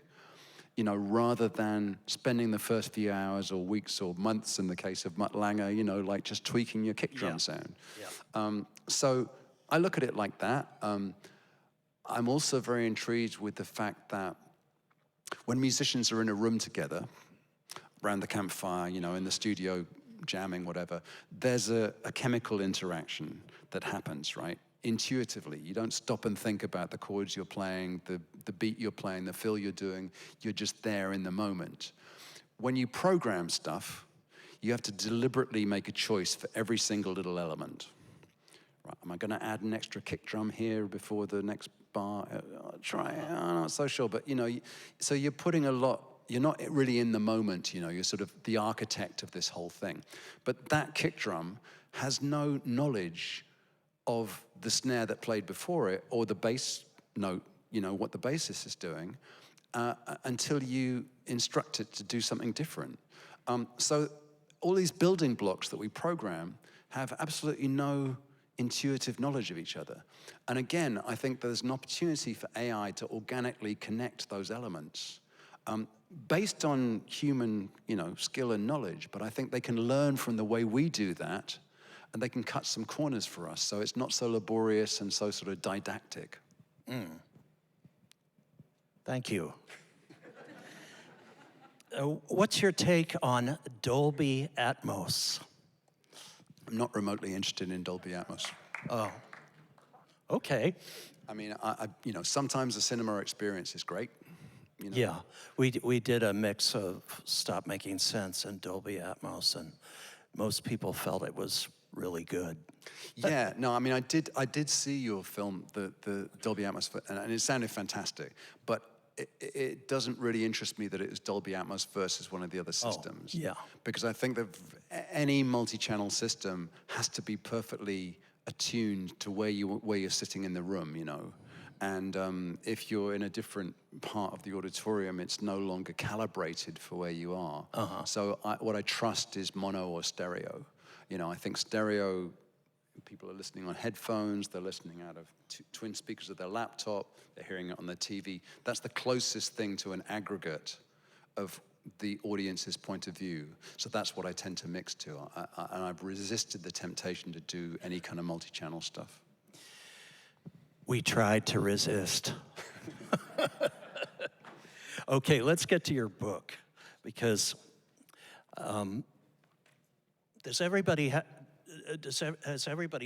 rather than spending the first few hours or weeks or months in the case of Mutt Lange, like just tweaking your kick drum sound. Yeah. So I look at it like that. I'm also very intrigued with the fact that when musicians are in a room together, around the campfire, in the studio, jamming, whatever, there's a chemical interaction that happens, right? Intuitively. You don't stop and think about the chords you're playing, the beat you're playing, the fill you're doing. You're just there in the moment. When you program stuff, you have to deliberately make a choice for every single little element. Right, am I going to add an extra kick drum here before the next bar? I'll try it. I'm not so sure, but so you're putting a lot. You're not really in the moment, you're sort of the architect of this whole thing. But that kick drum has no knowledge of the snare that played before it or the bass note, what the bassist is doing, until you instruct it to do something different. So all these building blocks that we program have absolutely no intuitive knowledge of each other. And again, I think there's an opportunity for AI to organically connect those elements. Based on human, skill and knowledge, but I think they can learn from the way we do that, and they can cut some corners for us, so it's not so laborious and so sort of didactic. Thank you. What's your take on Dolby Atmos? I'm not remotely interested in Dolby Atmos. Oh, okay. I mean, sometimes the cinema experience is great. Yeah, we did a mix of Stop Making Sense and Dolby Atmos, and most people felt it was really good. Yeah, no, I mean, I did see your film, the Dolby Atmos, and it sounded fantastic, but it doesn't really interest me that it was Dolby Atmos versus one of the other systems. Yeah. Because I think that any multi-channel system has to be perfectly attuned to where you're sitting in the room, And if you're in a different part of the auditorium, it's no longer calibrated for where you are. So what I trust is mono or stereo. I think stereo, people are listening on headphones, they're listening out of twin speakers of their laptop, they're hearing it on their TV. That's the closest thing to an aggregate of the audience's point of view. So that's what I tend to mix to. And I've resisted the temptation to do any kind of multi-channel stuff. We tried to resist. Okay, let's get to your book, because has everybody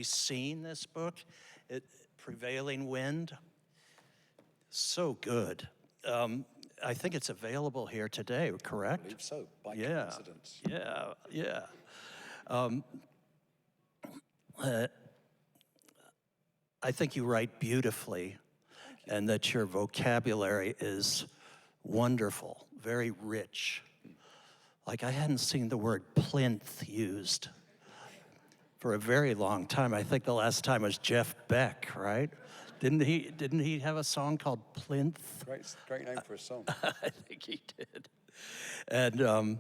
seen this book? Prevailing Wind? So good. I think it's available here today, correct? I believe so, by coincidence. Yeah. I think you write beautifully, and that your vocabulary is wonderful, very rich. Like, I hadn't seen the word plinth used for a very long time. I think the last time was Jeff Beck, right? Didn't he have a song called Plinth? Great name for a song. I think he did. And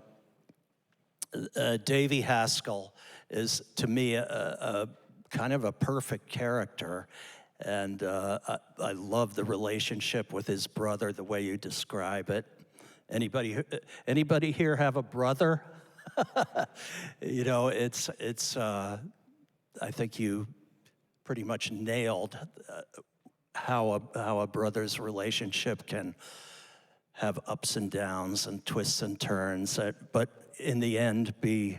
Davey Haskell is, to me, a kind of a perfect character. And I love the relationship with his brother, the way you describe it. Anybody here have a brother? I think you pretty much nailed how a brother's relationship can have ups and downs and twists and turns, but in the end be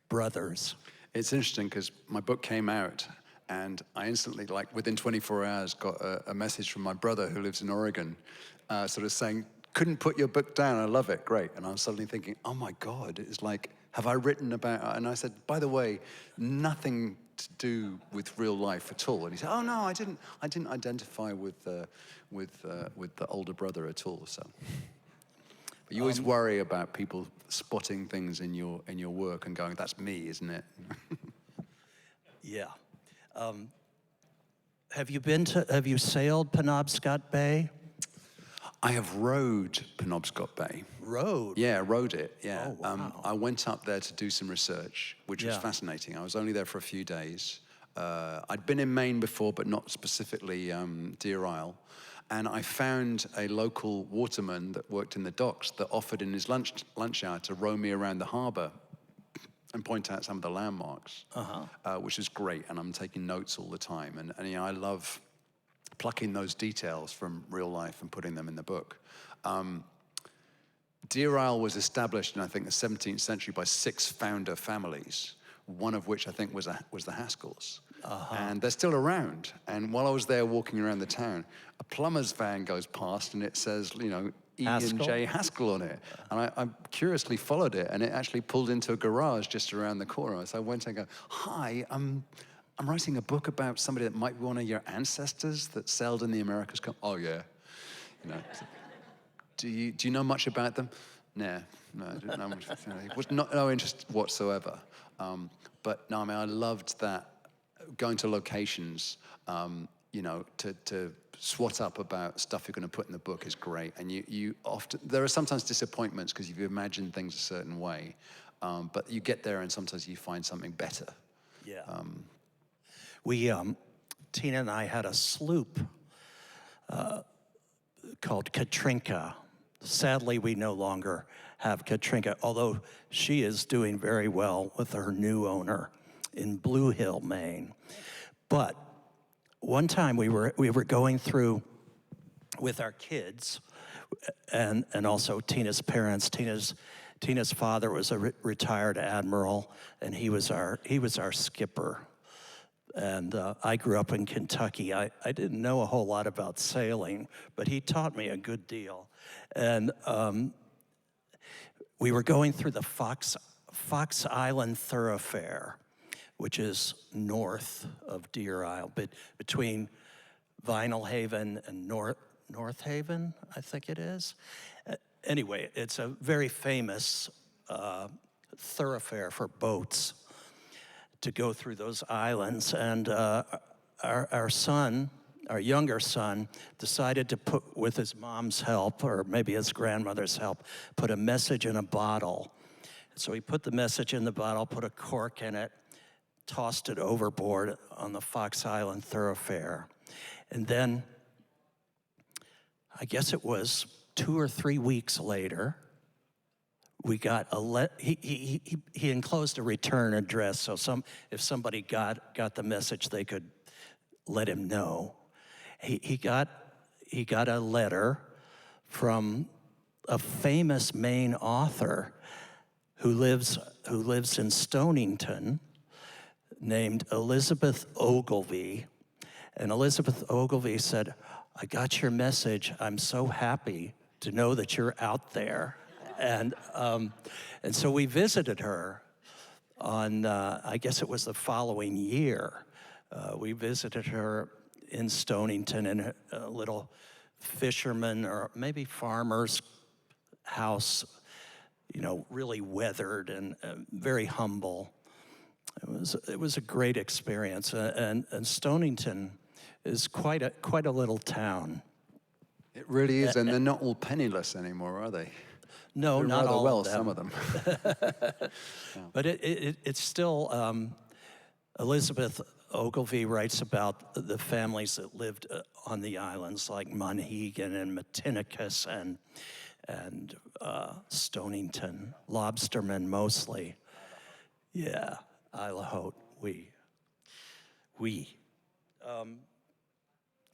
brothers. It's interesting because my book came out and I instantly, like within 24 hours, got a message from my brother who lives in Oregon, sort of saying, couldn't put your book down, I love it, great. And I was suddenly thinking, oh my God, it's like, have I written about, and I said, by the way, nothing to do with real life at all. And he said, oh no, I didn't identify with the older brother at all, so. But you always worry about people spotting things in your work and going, that's me, isn't it? Yeah. Have you sailed Penobscot Bay? I have rowed Penobscot Bay. Rowed? Yeah, rowed it, yeah. Oh, wow. I went up there to do some research, which was Yeah. fascinating. I was only there for a few days. I'd been in Maine before, but not specifically Deer Isle. And I found a local waterman that worked in the docks that offered in his lunch hour to row me around the harbor and point out some of the landmarks, which is great. And I'm taking notes all the time. And you know, I love plucking those details from real life and putting them in the book. Deer Isle was established in, I think, the 17th century by 6 founder families, one of which I think was the Haskells. And they're still around. And while I was there walking around the town, a plumber's van goes past and it says, you know, Ian J. Haskell on it. And I curiously followed it, and it actually pulled into a garage just around the corner. So I went and go, hi, I'm writing a book about somebody that might be one of your ancestors that sailed in the Americas. Oh yeah, you know. Do you know much about them? No, I didn't know much. It was no interest whatsoever. But no, I mean, I loved that going to locations. You know, to swat up about stuff you're going to put in the book is great. And you often, there are sometimes disappointments because you've imagined things a certain way, but you get there and sometimes you find something better. Yeah. We, Tina and I had a sloop called Katrinka. Sadly, we no longer have Katrinka, although she is doing very well with her new owner in Blue Hill, Maine. But one time we were going through with our kids, and also Tina's parents. Tina's father was a retired admiral, and he was our skipper. And I grew up in Kentucky. I didn't know a whole lot about sailing, but he taught me a good deal. And we were going through the Fox Island Thoroughfare, which is north of Deer Isle, but between Vinyl Haven and North Haven, I think it is. Anyway, it's a very famous thoroughfare for boats to go through those islands. And our son, our younger son, decided to put, with his mom's help, or maybe his grandmother's help, put a message in a bottle. So he put the message in the bottle, put a cork in it, tossed it overboard on the Fox Island Thoroughfare. And then, I guess it was 2 or 3 weeks later, we got he enclosed a return address, so if somebody got the message, they could let him know. He got a letter from a famous Maine author who lives in Stonington, named Elizabeth Ogilvy. And Elizabeth Ogilvy said, I got your message. I'm so happy to know that you're out there. And so we visited her on, I guess it was the following year. We visited her in Stonington in a little fisherman or maybe farmer's house, you know, really weathered and very humble. It was a great experience, and Stonington is quite a little town. It really is, and they're not all penniless anymore, are they? No, They're not rather all well, of them. some of them. But it's still, Elizabeth Ogilvy writes about the families that lived on the islands, like Monhegan and Matinicus and Stonington, lobstermen mostly. Yeah, Isle Haute, we.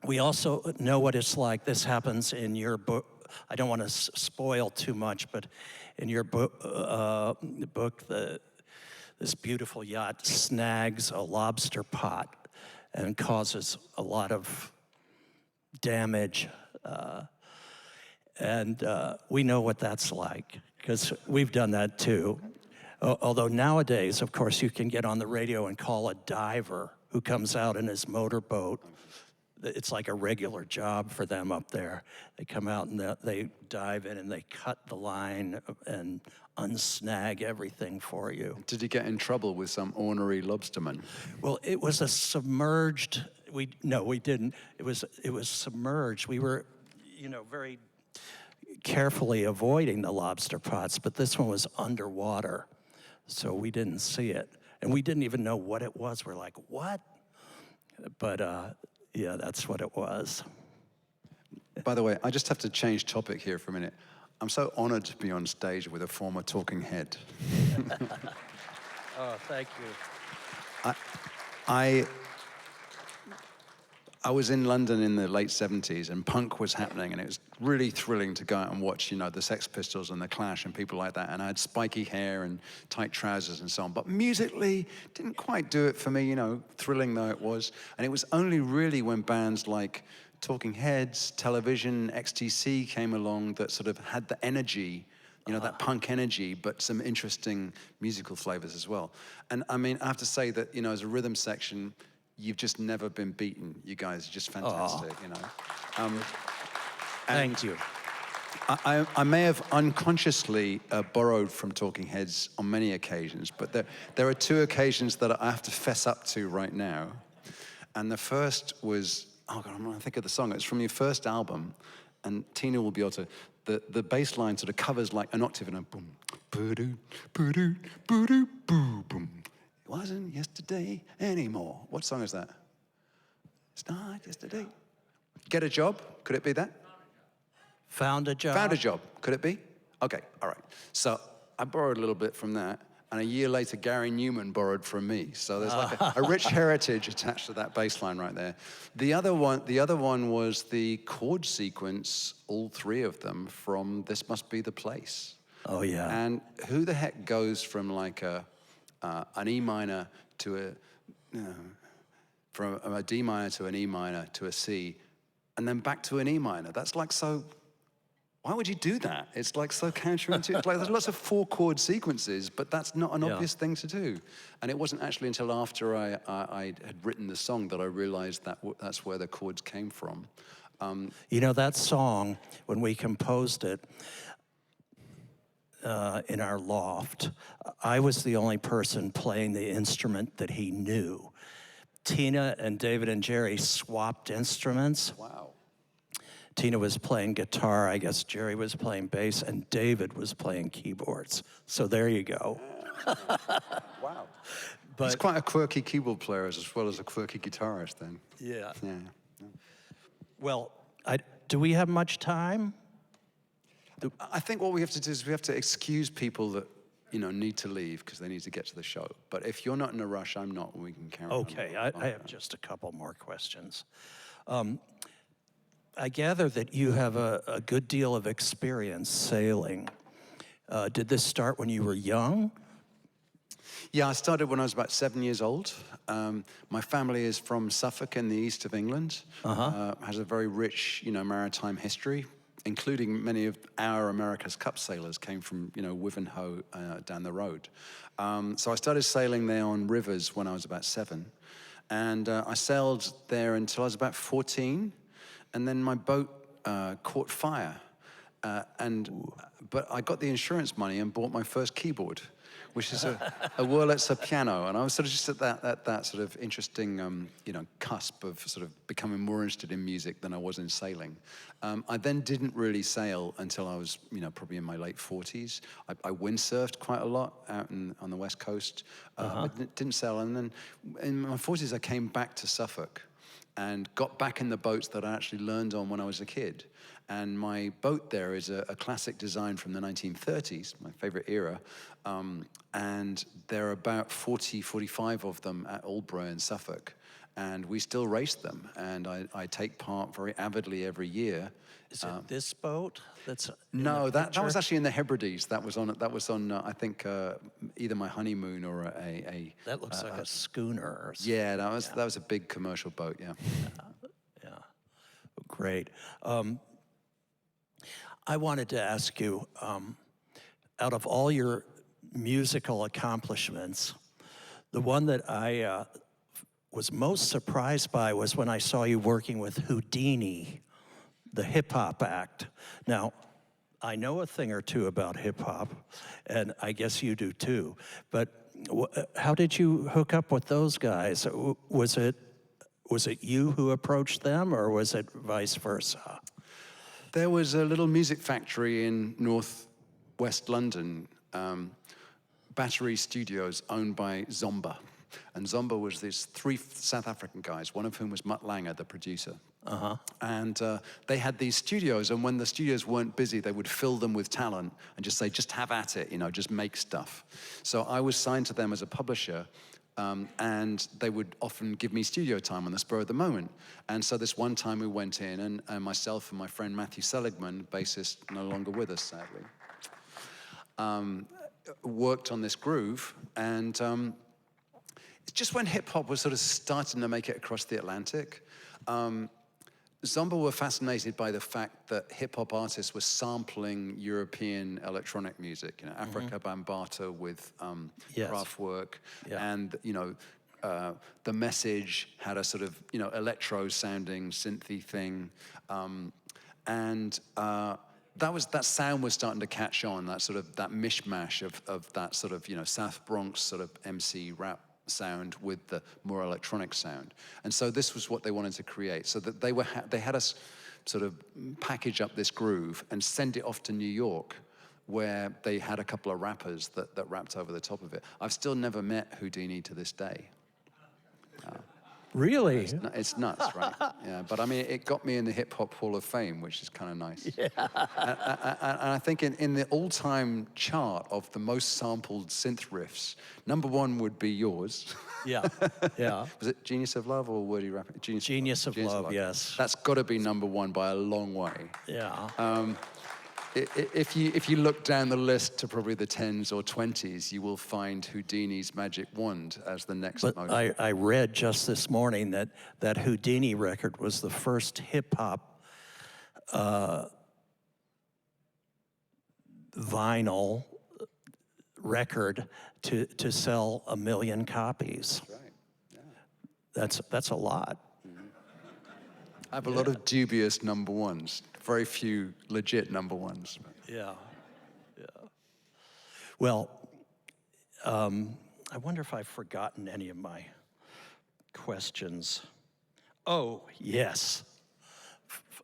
We also know what it's like. This happens in your book, I don't want to spoil too much, but in your book, this beautiful yacht snags a lobster pot and causes a lot of damage. And we know what that's like, because we've done that too. Although nowadays, of course, you can get on the radio and call a diver who comes out in his motorboat. It's like a regular job for them up there. They come out and they dive in and they cut the line and unsnag everything for you. Did you get in trouble with some ornery lobsterman? Well, it was a submerged, no, we didn't. It was submerged. We were, very carefully avoiding the lobster pots, but this one was underwater, so we didn't see it. And we didn't even know what it was. We're like, what? But yeah, that's what it was. By the way, I just have to change topic here for a minute. I'm so honored to be on stage with a former Talking Head. Oh, thank you. I was in London in the late 70s, and punk was happening, and it was really thrilling to go out and watch, the Sex Pistols and the Clash and people like that. And I had spiky hair and tight trousers and so on. But musically, didn't quite do it for me, thrilling though it was. And it was only really when bands like Talking Heads, Television, XTC came along that sort of had the energy, that punk energy, but some interesting musical flavors as well. And I mean, I have to say that, as a rhythm section, you've just never been beaten. You guys are just fantastic, Thank you. I may have unconsciously borrowed from Talking Heads on many occasions, but there are two occasions that I have to fess up to right now. And the first was, oh God, I'm trying to think of the song. It's from your first album, and Tina will be able to, the bass line sort of covers like an octave and a boom, boo-doo, boo-doo, boo-doo, boo, boom. It wasn't yesterday anymore. What song is that? It's not yesterday. Get a Job? Could it be that? Found a Job? Found a Job. Could it be? Okay, all right. So I borrowed a little bit from that, and a year later, Gary Newman borrowed from me. So there's like a rich heritage attached to that bass line right there. The other one was the chord sequence, all three of them, from This Must Be the Place. Oh, yeah. And who the heck goes from like an E minor to from a D minor to an E minor to a C, and then back to an E minor? That's like so. Why would you do that? It's like so counterintuitive. Like there's lots of 4-chord sequences, but that's not an obvious thing to do. And it wasn't actually until after I had written the song that I realized that that's where the chords came from. That song, when we composed it, in our loft, I was the only person playing the instrument that he knew. Tina and David and Jerry swapped instruments. Wow. Tina was playing guitar, I guess Jerry was playing bass, and David was playing keyboards. So there you go. Wow. But he's quite a quirky keyboard player as well as a quirky guitarist then. yeah. Yeah. Well, do we have much time? I think what we have to do is we have to excuse people that, need to leave because they need to get to the show. But if you're not in a rush, I'm not, we can carry on. Okay, I have just a couple more questions. I gather that you have a good deal of experience sailing. Did this start when you were young? Yeah, I started when I was about 7 years old. My family is from Suffolk in the east of England. Has a very rich, maritime history, including many of our America's Cup sailors came from, Wivenhoe down the road. So I started sailing there on rivers when I was about 7. And I sailed there until I was about 14. And then my boat caught fire. But I got the insurance money and bought my first keyboard, which is a Wurlitzer piano. And I was sort of just at that sort of interesting, cusp of sort of becoming more interested in music than I was in sailing. I then didn't really sail until I was, probably in my late 40s. I windsurfed quite a lot out on the West Coast. I didn't sail. And then in my 40s, I came back to Suffolk and got back in the boats that I actually learned on when I was a kid. And my boat there is a classic design from the 1930s, my favorite era. And there are about 40, 45 of them at Aldborough in Suffolk. and we still race them. And I take part very avidly every year. Is it this boat that's in No, the that picture? was actually in the Hebrides. That was on I think either my honeymoon or a That looks like a schooner or something. yeah, that was a big commercial boat, yeah. Yeah, great. I wanted to ask you, out of all your musical accomplishments, the one that I was most surprised by was when I saw you working with Houdini, the hip-hop act. Now, I know a thing or two about hip-hop, and I guess you do too, but how did you hook up with those guys? Was it you who approached them, or was it vice versa? There was a little music factory in northwest London, Battery Studios, owned by Zomba. And Zomba was these 3 South African guys, one of whom was Mutt Lange, the producer. And they had these studios, and when the studios weren't busy, they would fill them with talent and just say, just have at it, just make stuff. So I was signed to them as a publisher, and they would often give me studio time on the spur of the moment. And so this one time we went in, and myself and my friend Matthew Seligman, bassist, no longer with us, sadly, worked on this groove, and it's just when hip-hop was sort of starting to make it across the Atlantic. Zomba were fascinated by the fact that hip-hop artists were sampling European electronic music, Africa Bambaataa with Yes. Kraftwerk, Yeah. and The Message had a sort of electro-sounding synthy thing, and that sound was starting to catch on. That mishmash of that sort of South Bronx sort of MC rap sound with the more electronic sound. And so this was what they wanted to create, so that they had us sort of package up this groove and send it off to New York, where they had a couple of rappers that rapped over the top of it. I've still never met Houdini to this day. Really? It's nuts, right? Yeah, but I mean, it got me in the Hip Hop Hall of Fame, which is kind of nice. Yeah. And I think in the all-time chart of the most sampled synth riffs, #1 would be yours. Yeah, yeah. Was it Genius of Love or Wordy Rap? Genius of Love, yes. That's got to be #1 by a long way. Yeah. If you look down the list to probably the 10s or 20s, you will find Houdini's Magic Wand as the next But most. I read just this morning that Houdini record was the first hip-hop vinyl record to sell 1 million copies. That's right. Yeah. That's a lot. I have a lot of dubious #1s. Very few legit #1s. Yeah, yeah. Well, I wonder if I've forgotten any of my questions. Oh, yes.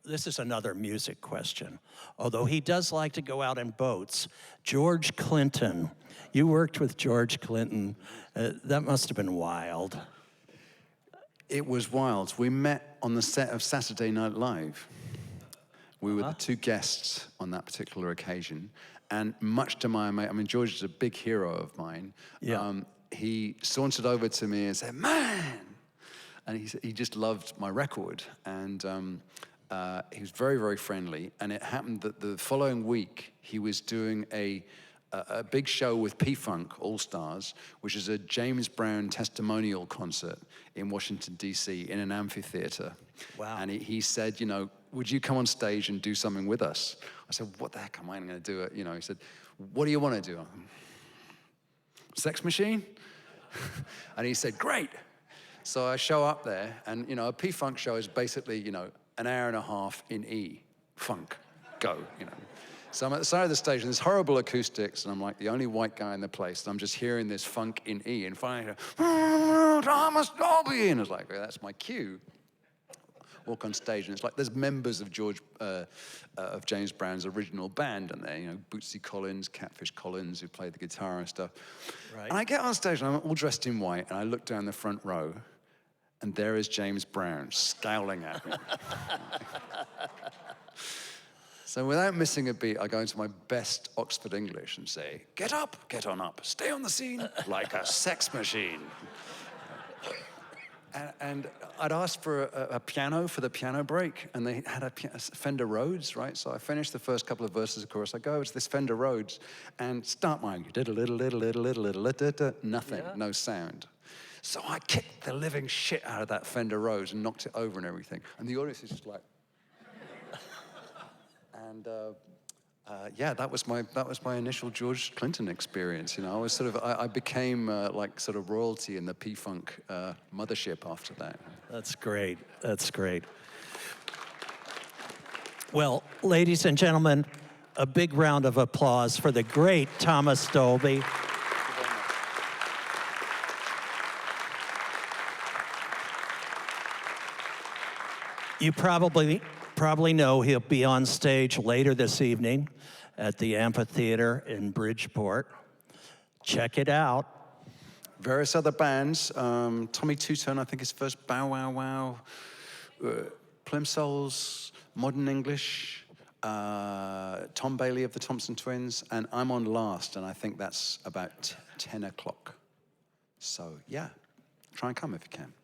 This is another music question. Although he does like to go out in boats, George Clinton. You worked with George Clinton. That must have been wild. It was wild. We met on the set of Saturday Night Live. We were the 2 guests on that particular occasion. And much to my amazement, I mean, George is a big hero of mine. Yeah. He sauntered over to me and said, "Man!" And he just loved my record. And he was very, very friendly. And it happened that the following week, he was doing a big show with P-Funk All-Stars, which is a James Brown testimonial concert in Washington, D.C., in an amphitheater. Wow. And he said, would you come on stage and do something with us? I said, what the heck am I going to do? He said, what do you want to do? Sex Machine? And he said, great. So I show up there, and a P-Funk show is basically, an hour and a half in E, funk, go, So I'm at the side of the stage, and there's horrible acoustics, and I'm like the only white guy in the place, and I'm just hearing this funk in E, and finally, Thomas Dolby, and it's like, that's my cue. Walk on stage, and it's like there's members of of James Brown's original band, and there, Bootsy Collins, Catfish Collins, who played the guitar and stuff. Right. And I get on stage, and I'm all dressed in white, and I look down the front row, and there is James Brown scowling at me. So without missing a beat, I go into my best Oxford English and say, get up, get on up, stay on the scene like a sex machine. And I'd asked for a piano for the piano break, and they had a Fender Rhodes, right? So I finished the first couple of verses, of course. I go to this Fender Rhodes and start my nothing, no sound. So I kicked the living shit out of that Fender Rhodes and knocked it over and everything. And the audience is just like, and yeah, that was my initial George Clinton experience. You know, I was sort of I became like sort of royalty in the P-Funk mothership after that. That's great. That's great. Well, ladies and gentlemen, a big round of applause for the great Thomas Dolby. You probably know he'll be on stage later this evening at the amphitheater in Bridgeport. Check it out. Various other bands, Tommy Two-Tone, I think his first Bow Wow Wow, Plimsolls, Modern English, Tom Bailey of the Thompson Twins, and I'm on last, and I think that's about 10 o'clock. So yeah, try and come if you can.